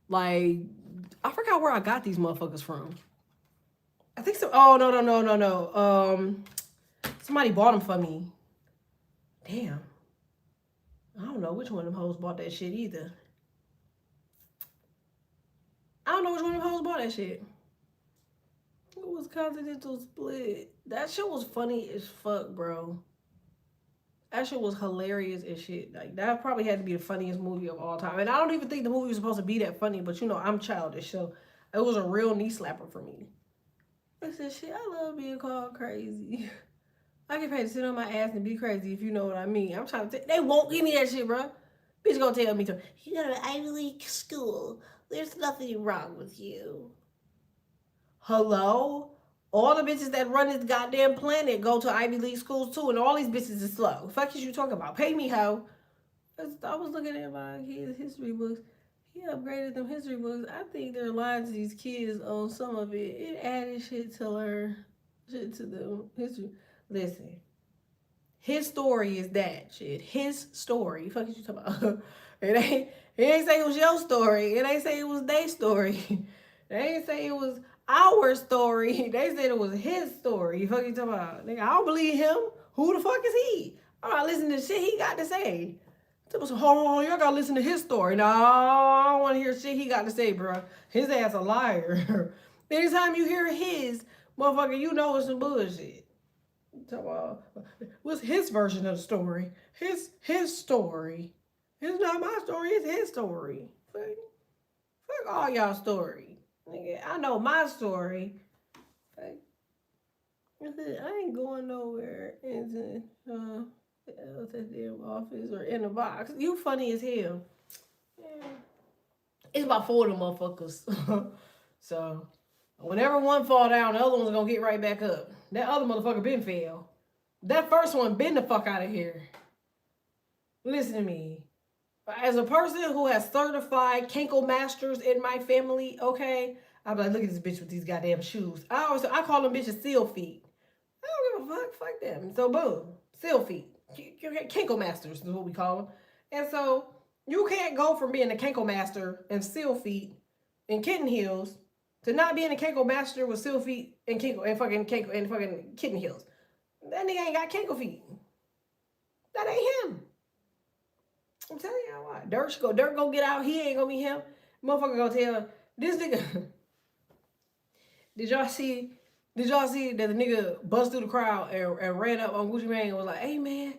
Speaker 1: like, I forgot where I got these motherfuckers from. I think so. Oh, no. Somebody bought them for me. Damn. I don't know which one of them hoes bought that shit either. I don't know which one of them hoes bought that shit. It was Continental Split. That shit was funny as fuck, bro. That shit was hilarious as shit. Like, that probably had to be the funniest movie of all time. And I don't even think the movie was supposed to be that funny, but you know, I'm childish, so it was a real knee slapper for me. I said, shit, I love being called crazy. I get paid to sit on my ass and be crazy, if you know what I mean. I'm trying to they won't give me that shit, bro. Bitch gonna tell me to, you go to Ivy League school. There's nothing wrong with you. Hello? All the bitches that run this goddamn planet go to Ivy League schools too, and all these bitches is slow. Fuck is you talking about? Pay me, hoe. I was looking at my kids' history books. He upgraded them history books. I think they're lying to these kids on some of it. It added shit to learn, shit to the history. Listen, his story is that shit. His story. Fuck is you talking about? It ain't say it was your story. It ain't say it was their story. They ain't say it was our story. They said it was his story. Fuck you talking about? Nigga, I don't believe him. Who the fuck is he? I'm not listening to shit he got to say. Hold on, y'all gotta listen to his story. No, I don't want to hear shit he got to say, bro. His ass a liar. Anytime you hear his, motherfucker, you know it's some bullshit. What's his version of the story? His story. It's not my story, it's his story. Fuck all y'all story. Nigga, I know my story. Fuck. I ain't going nowhere into that damn office or in the box. You funny as hell. Yeah. It's about 4 of them motherfuckers. So whenever one fall down, the other one's gonna get right back up. That other motherfucker been fail. That first one been the fuck out of here. Listen to me. As a person who has certified Kenko masters in my family, okay, I'm like, look at this bitch with these goddamn shoes. I call them bitches seal feet. I don't give a fuck them. So boom, seal feet. Kenko masters is what we call them. And so you can't go from being a Kenko master and seal feet and kitten heels to not being a Kenko master with seal feet and fucking kitten heels. That nigga ain't got Kenko feet. That ain't him. I'm telling y'all why. Dirt go get out. He ain't gonna be him. Motherfucker gonna tell this nigga. Did y'all see that the nigga bust through the crowd and ran up on Gucci Mane and was like, "Hey man,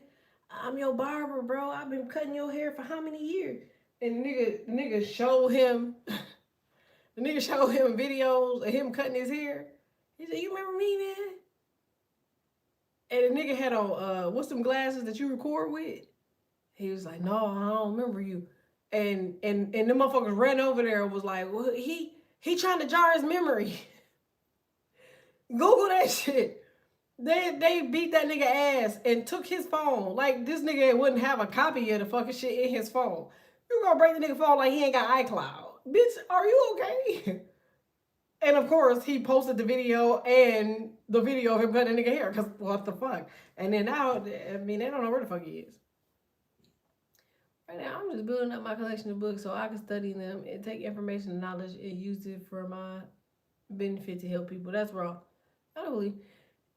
Speaker 1: I'm your barber, bro. I've been cutting your hair for how many years?" And the nigga showed him videos of him cutting his hair. He said, "You remember me, man?" And the nigga had on what's them glasses that you record with? He was like, "No, I don't remember you." And the motherfuckers ran over there and was like, "Well, he trying to jar his memory." Google that shit. They beat that nigga ass and took his phone. Like, this nigga wouldn't have a copy of the fucking shit in his phone. You gonna break the nigga phone like he ain't got iCloud. Bitch, are you okay? And of course, he posted the video and the video of him cutting the nigga hair. Because what the fuck? And then now, I mean, they don't know where the fuck he is. Right now, I'm just building up my collection of books so I can study them and take information and knowledge and use it for my benefit to help people. That's wrong. I don't believe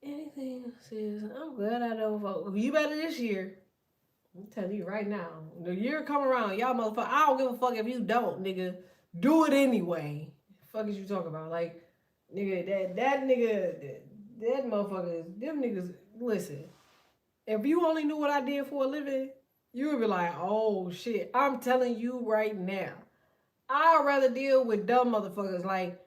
Speaker 1: anything says, I'm glad I don't vote. You better this year. I'm telling you right now. The year come around, y'all motherfucker. I don't give a fuck if you don't, nigga. Do it anyway. The fuck is you talking about? Like, nigga, that nigga, that motherfucker, them niggas, listen. If you only knew what I did for a living, you would be like, oh shit. I'm telling you right now. I'd rather deal with dumb motherfuckers like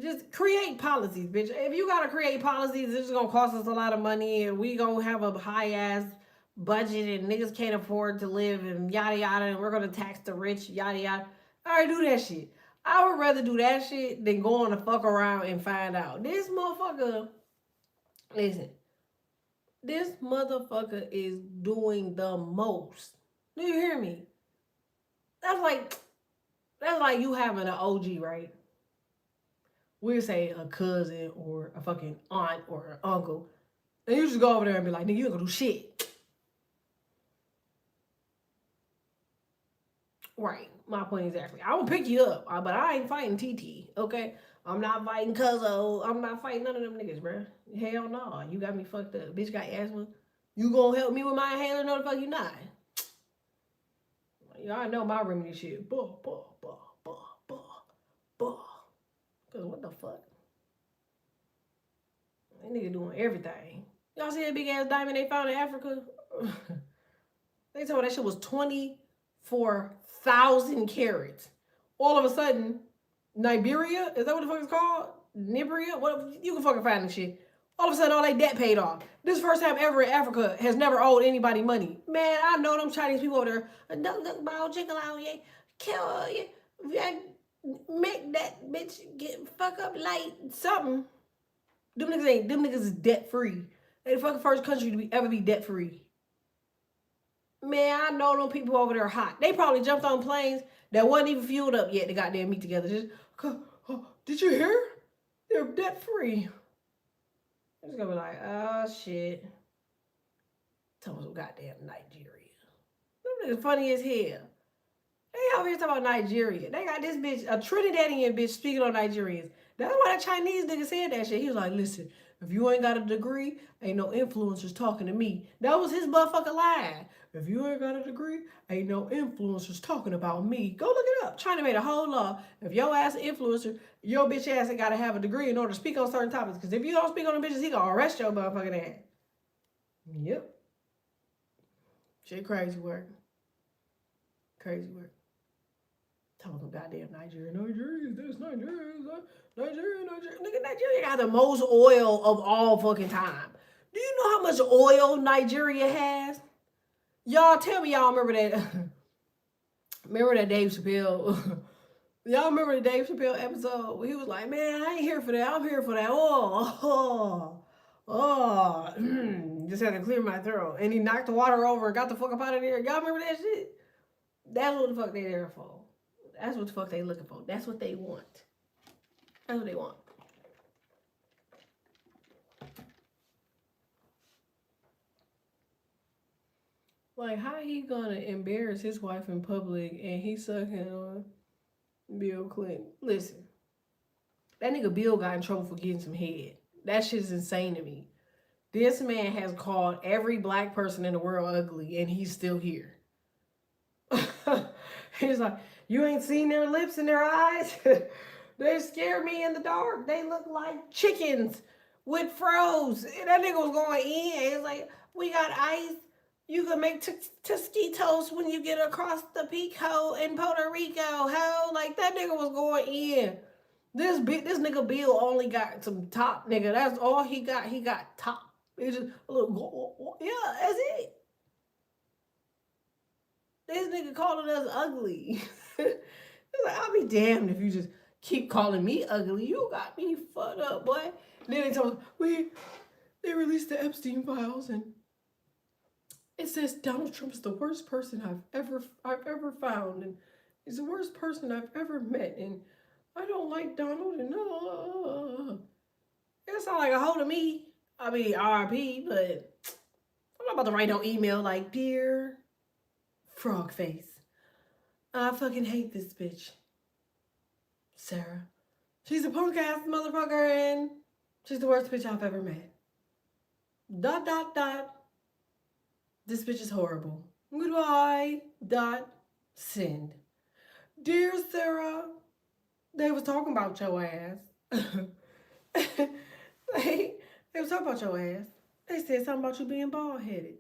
Speaker 1: just create policies, bitch. If you gotta create policies, it's gonna cost us a lot of money and we gonna have a high ass budget and niggas can't afford to live and yada yada and we're gonna tax the rich, yada yada. Alright, do that shit. I would rather do that shit than go on the fuck around and find out. This motherfucker, listen, this motherfucker is doing the most. Do you hear me? That's like you having an OG, right? We'll say a cousin or a fucking aunt or an uncle. And you just go over there and be like, nigga, you ain't gonna do shit. Right. My point exactly. I will pick you up, but I ain't fighting TT, okay? I'm not fighting Cuzzo. I'm not fighting none of them niggas, bro. Hell no. You got me fucked up. Bitch got asthma. You gonna help me with my inhaler? No, the fuck you not. Y'all know my remedy shit. Cause what the fuck? That nigga doing everything. Y'all see that big ass diamond they found in Africa? They told me that shit was 24,000 carats. All of a sudden, Nigeria, is that what the fuck it's called? Nibria? What, you can fucking find this shit. All of a sudden, all they debt paid off. This first time ever in Africa has never owed anybody money. Man, I know them Chinese people over there. Don't look about jiggle out, yeah. Kill you. Make that bitch get fuck up like something. Them niggas is debt free. They the fucking first country to ever be debt free. Man, I know them people over there hot. They probably jumped on planes that wasn't even fueled up yet to goddamn meet together. Just, did you hear? They're debt free. I'm just gonna be like, oh shit. Tell me some goddamn Nigeria. Them niggas funny as hell. They over here talking about Nigeria. They got this bitch, a Trinidadian bitch speaking on Nigerians. That's why that Chinese nigga said that shit. He was like, listen, if you ain't got a degree, ain't no influencers talking to me. That was his motherfucking line. If you ain't got a degree, ain't no influencers talking about me. Go look it up. China made a whole law. If your ass an influencer, your bitch ass ain't gotta have a degree in order to speak on certain topics. Because if you don't speak on the bitches, he gonna arrest your motherfucking ass. Yep. Shit crazy work. Crazy work. Talking about goddamn Nigeria. This Nigeria. Nigga, Nigeria got the most oil of all fucking time. Do you know how much oil Nigeria has? Y'all tell me y'all remember that. Remember that Dave Chappelle? Y'all remember the Dave Chappelle episode? He was like, man, I ain't here for that. I'm here for that. Just had to clear my throat. And he knocked the water over and got the fuck up out of there. Y'all remember that shit? That's what the fuck they there for. That's what the fuck they looking for. That's what they want. That's what they want. Like, how he gonna embarrass his wife in public and he sucking on Bill Clinton? Listen, that nigga Bill got in trouble for getting some head. That shit is insane to me. This man has called every black person in the world ugly and he's still here. He's like, you ain't seen their lips and their eyes? They scare me in the dark. They look like chickens with froze. And that nigga was going in. He's like, we got ice. You can make Tosquitos when you get across the Pico in Puerto Rico. Hell, like that nigga was going in. This nigga Bill only got some top, nigga. That's all he got. He got top. It's just a little, yeah, that's it. This nigga calling us ugly. It's like, I'll be damned if you just keep calling me ugly. You got me fucked up, boy. And then they told me, they released the Epstein files and it says Donald Trump is the worst person I've ever found, and he's the worst person I've ever met, and I don't like Donald, and it sounds like a hoe to me. I mean, RIP, but I'm not about to write no email like, dear frog face, I fucking hate this bitch, Sarah. She's a punk ass motherfucker, and she's the worst bitch I've ever met. ... This bitch is horrible. Goodbye. ... Send. Dear Sarah, they was talking about your ass. they was talking about your ass. They said something about you being bald-headed. ...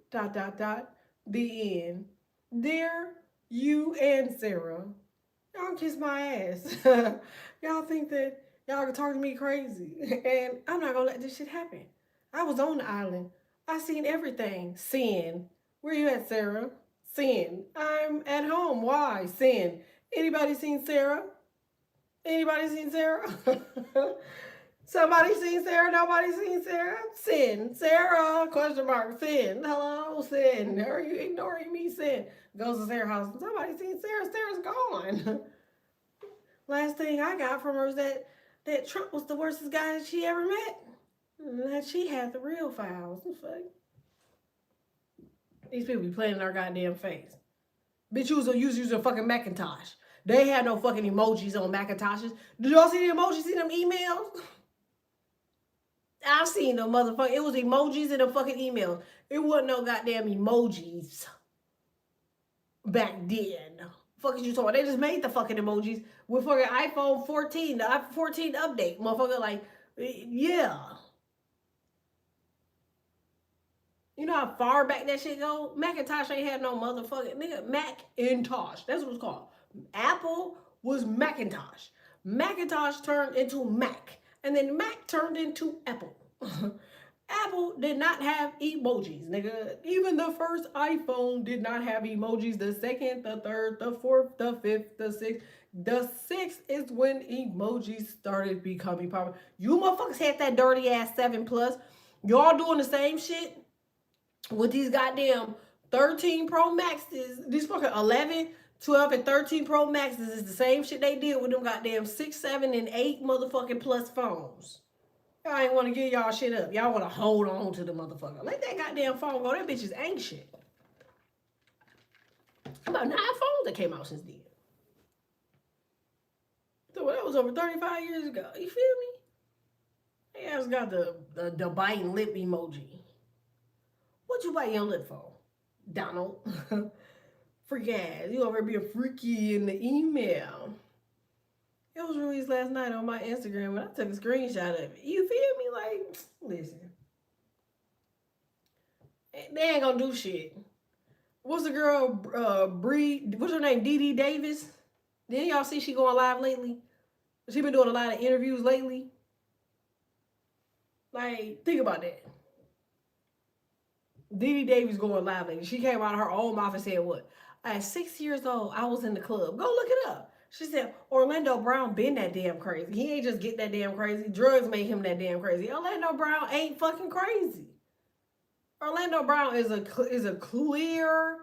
Speaker 1: The end. Dear you and Sarah, y'all kiss my ass. Y'all think that y'all can talk to me crazy. And I'm not gonna let this shit happen. I was on the island. I seen everything. Sin. Where you at, Sarah? Sin. I'm at home. Why? Sin. Anybody seen Sarah? Anybody seen Sarah? Somebody seen Sarah? Nobody seen Sarah? Sin. Sarah? Question mark. Sin. Hello? Sin. Are you ignoring me? Sin. Goes to Sarah's house. Somebody seen Sarah? Sarah's gone. Last thing I got from her was that Trump was the worstest guy that she ever met. And that she had the real files. These people be playing in our goddamn face. Bitch, you was using a fucking Macintosh. They had no fucking emojis on Macintoshes. Did y'all see the emojis? See them emails? I've seen them motherfuckers. It was emojis in the fucking emails. It wasn't no goddamn emojis back then. Fuck is you talking about? They just made the fucking emojis with fucking iPhone 14, the iPhone 14 update. Motherfucker, like, yeah. You know how far back that shit go? Macintosh ain't had no motherfucking nigga. Macintosh. That's what it's called. Apple was Macintosh. Macintosh turned into Mac. And then Mac turned into Apple. Apple did not have emojis, nigga. Even the first iPhone did not have emojis. The second, the third, the fourth, the fifth, the sixth. The sixth is when emojis started becoming popular. You motherfuckers had that dirty ass 7 Plus. Y'all doing the same shit with these goddamn 13 Pro Maxes. These fucking 11, 12, and 13 Pro Maxes is the same shit they did with them goddamn 6, 7, and 8 motherfucking plus phones. Y'all ain't want to give y'all shit up. Y'all want to hold on to the motherfucker. Let that goddamn phone go. That bitch is ain't shit. About 9 phones that came out since then. So that was over 35 years ago. You feel me? They ass got the biting lip emoji. What you biting your lip for, Donald? Freak ass. You over being freaky in the email. It was released last night on my Instagram, and I took a screenshot of it. You feel me? Like, listen. They ain't gonna do shit. What's the girl, Bree, what's her name, Dee Davis? Didn't y'all see she going live lately? She been doing a lot of interviews lately. Like, think about that. Dee Davis going live lately. She came out of her own mouth and said what? At 6 years old, I was in the club. Go look it up. She said, Orlando Brown been that damn crazy. He ain't just get that damn crazy. Drugs made him that damn crazy. Orlando Brown ain't fucking crazy. Orlando Brown is a clear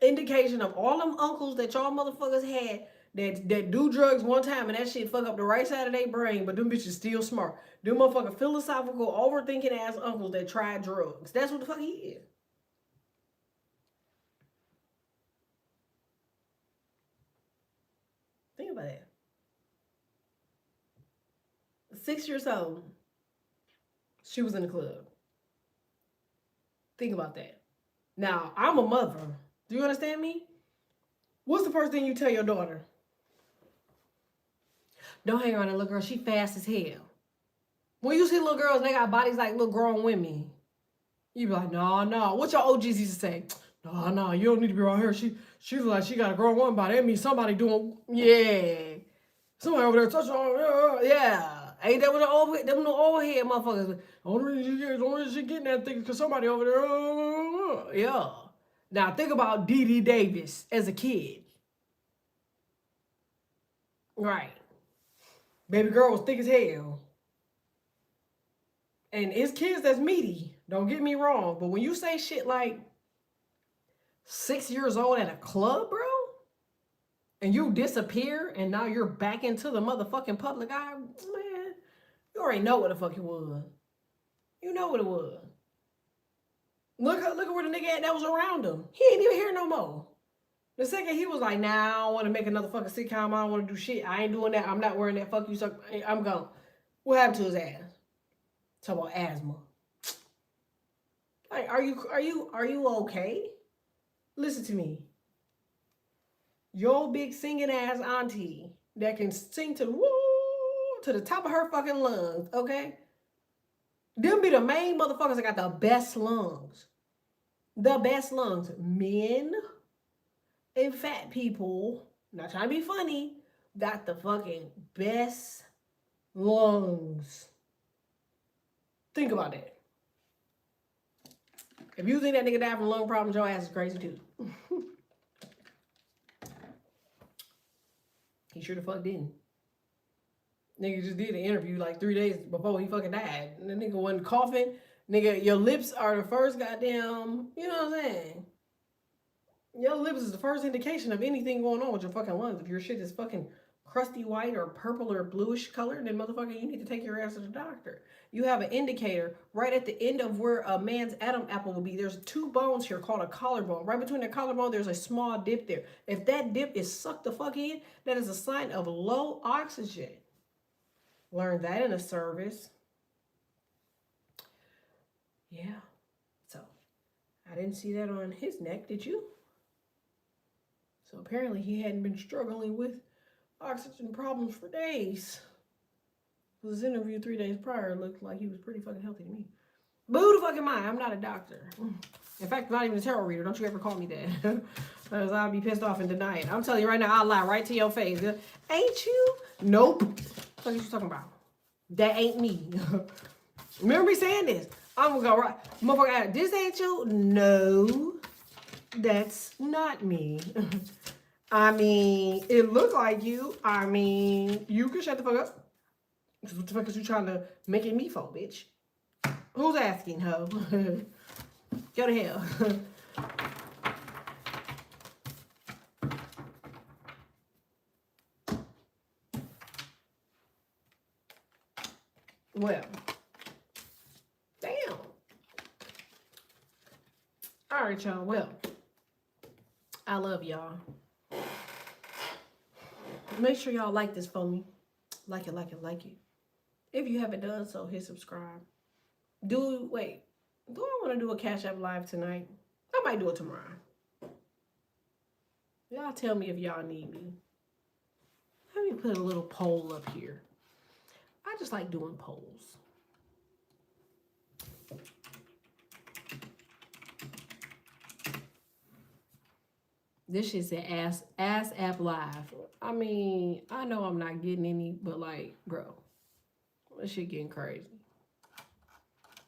Speaker 1: indication of all them uncles that y'all motherfuckers had that do drugs one time and that shit fuck up the right side of their brain, but them bitches still smart. Them motherfucking philosophical, overthinking ass uncles that tried drugs. That's what the fuck he is. Think about that. 6 years old, she was in the club. Think about that. Now, I'm a mother. Do you understand me? What's the first thing you tell your daughter? Don't hang around that little girl. She fast as hell. When you see little girls, they got bodies like little grown women. You be like, no. What your OGs used to say? No, you don't need to be around her. She's like, she got a grown woman body. That means somebody doing, yeah. Somebody over there touching on, yeah. Ain't that what them old head motherfuckers? Only reason she getting that thing because somebody over there, yeah. Now think about Dee Davis as a kid. Right. Baby girl was thick as hell. And it's kids that's meaty. Don't get me wrong. But when you say shit like 6 years old at a club, bro, and you disappear and now you're back into the motherfucking public eye, man, you already know what the fuck it was. You know what it was. Look at where the nigga at that was around him. He ain't even here no more. The second he was like, nah, I don't want to make another fucking sitcom. I don't want to do shit. I ain't doing that. I'm not wearing that. Fuck you, suck. I'm gone. What happened to his ass? Talk about asthma. Like, are you okay? Listen to me. Your big singing ass auntie that can sing to the top of her fucking lungs, okay? Them be the main motherfuckers that got the best lungs. The best lungs. Men and fat people, not trying to be funny, got the fucking best lungs. Think about that. If you think that nigga died from lung problems, your ass is crazy too. He sure the fuck didn't. Nigga just did an interview like 3 days before he fucking died. And the nigga wasn't coughing. Nigga, your lips are the first goddamn, you know what I'm saying? Your lips is the first indication of anything going on with your fucking lungs. If your shit is fucking crusty white or purple or bluish color, then motherfucker, you need to take your ass to the doctor. You have an indicator right at the end of where a man's Adam apple will be. There's 2 bones here called a collarbone. Right between the collarbone, there's a small dip there. If that dip is sucked the fuck in, that is a sign of low oxygen. Learned that in a service. Yeah. So, I didn't see that on his neck, did you? So apparently he hadn't been struggling with oxygen problems for days. His interview 3 days prior looked like he was pretty fucking healthy to me. But who the fuck am I? I'm not a doctor. In fact, not even a tarot reader. Don't you ever call me that. Because I'll be pissed off and deny it. I'm telling you right now, I'll lie right to your face. Ain't you? Nope. What are you talking about? That ain't me. Remember me saying this? I'm gonna go right. Motherfucker, this ain't you? No, that's not me. I mean, it looked like you. I mean, you can shut the fuck up. What the fuck is you trying to make it me for, bitch? Who's asking, ho? Go to hell. Well, damn. All right, y'all. Well, I love y'all. Make sure y'all like this for me. Like it, like it, like it. If you haven't done so, hit subscribe. Do I want to do a Cash App Live tonight? I might do it tomorrow. Y'all tell me if y'all need me. Let me put a little poll up here. I just like doing polls. This shit said ass app live. I mean, I know I'm not getting any, but like, bro, this shit getting crazy.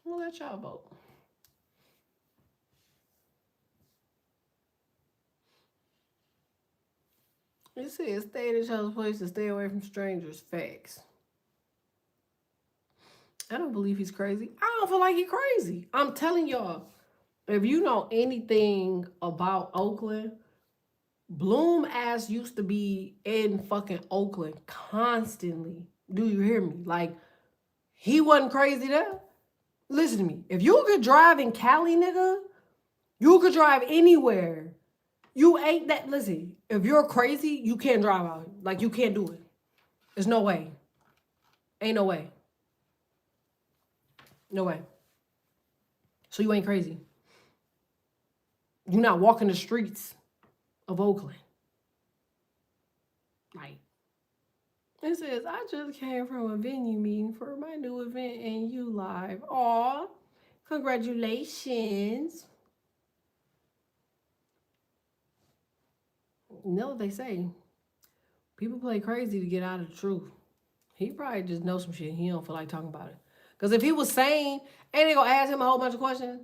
Speaker 1: I'm gonna let y'all vote. It says stay at each other's place and stay away from strangers. Facts. I don't believe he's crazy. I don't feel like he's crazy. I'm telling y'all, if you know anything about Oakland, Bloom ass used to be in fucking Oakland constantly. Do you hear me? Like, he wasn't crazy there. Listen to me. If you could drive in Cali, nigga, you could drive anywhere. You ain't that. Listen, if you're crazy, you can't drive out. Like, you can't do it. There's no way. Ain't no way. No way. So you ain't crazy. You're not walking the streets of Oakland. Like, it says, I just came from a venue meeting for my new event and you live. Aw, congratulations. You know what they say? People play crazy to get out of the truth. He probably just knows some shit. He don't feel like talking about it. Because if he was sane, and they gonna ask him a whole bunch of questions,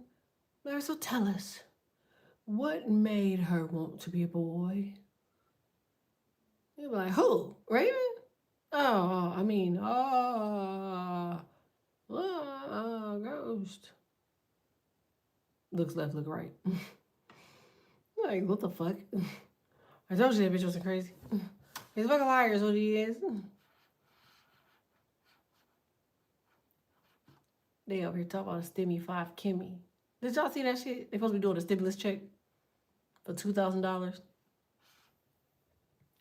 Speaker 1: Larry, so tell us, what made her want to be a boy? He'd be like, who? Raven? Ghost. Looks left, look right. Like, what the fuck? I told you that bitch wasn't crazy. He's a fucking liar is what he is. They over here talking about a Stimmy 5 Kimmy. Did y'all see that shit? They supposed to be doing a stimulus check for $2,000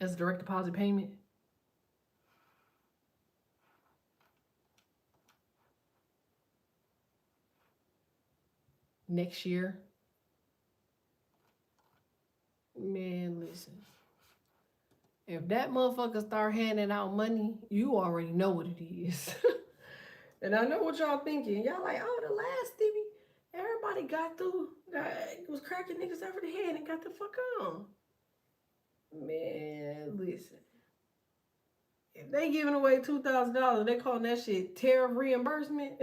Speaker 1: as a direct deposit payment. Next year. Man, listen. If that motherfucker start handing out money, you already know what it is. And I know what y'all thinking. Y'all like, oh, the last Stevie, everybody got through, was cracking niggas over the head and got the fuck on. Man, listen. If they giving away $2,000, they calling that shit tariff reimbursement.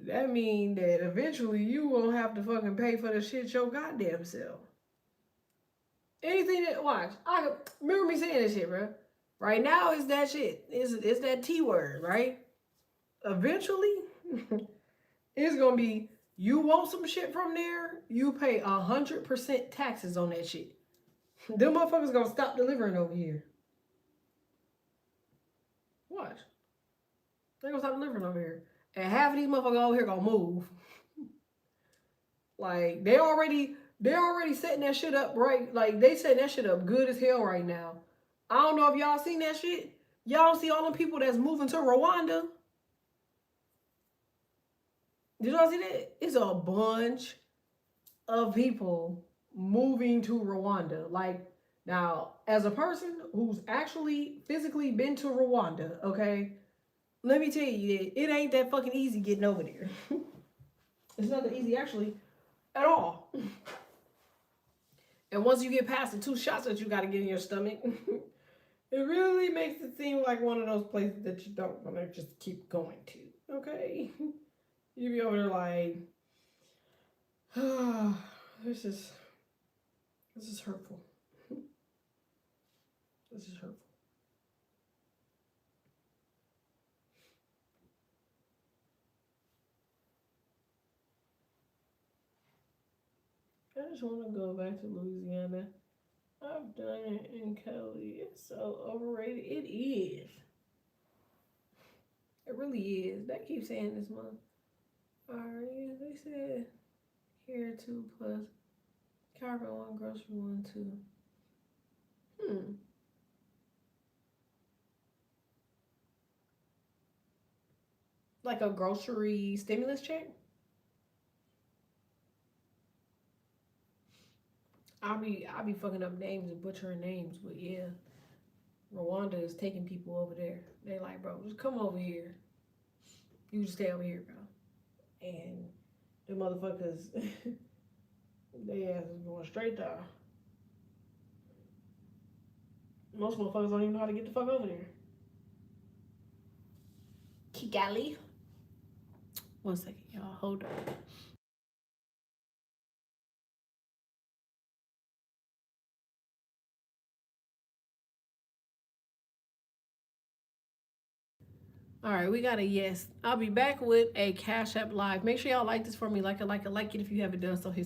Speaker 1: That mean that eventually you won't have to fucking pay for the shit your goddamn self. Anything that, watch, I remember me saying this shit, bro. Right now, it's that shit. It's that T word, right? Eventually, it's gonna be, you want some shit from there, you pay 100% taxes on that shit. Them motherfuckers gonna stop delivering over here. Watch. They gonna stop delivering over here. And half of these motherfuckers over here gonna move. Like, they already setting that shit up right. Like, they setting that shit up good as hell right now. I don't know if y'all seen that shit. Y'all see all them people that's moving to Rwanda? Did y'all see that? It's a bunch of people moving to Rwanda. Like, now, as a person who's actually physically been to Rwanda, okay, let me tell you that it ain't that fucking easy getting over there. It's not that easy, actually. at all. And once you get past the 2 shots that you got to get in your stomach, it really makes it seem like one of those places that you don't want to just keep going to. Okay? You be over there like, oh, this is hurtful. This is hurtful. I just want to go back to Louisiana. I've done it in Cali. It's so overrated. It is. It really is. They keep saying this month. Alright, they said here 2 plus carbon 1, grocery 1, 2. Like a grocery stimulus check? I'll be fucking up names and butchering names, but yeah. Rwanda is taking people over there. They like, bro, just come over here. You just stay over here, bro. And the motherfuckers, they ass is going straight down. Most motherfuckers don't even know how to get the fuck over there. Kigali. 1 second, y'all. Hold on. All right, we got a yes. I'll be back with a Cash App Live. Make sure y'all like this for me. Like it if you haven't done so. Hit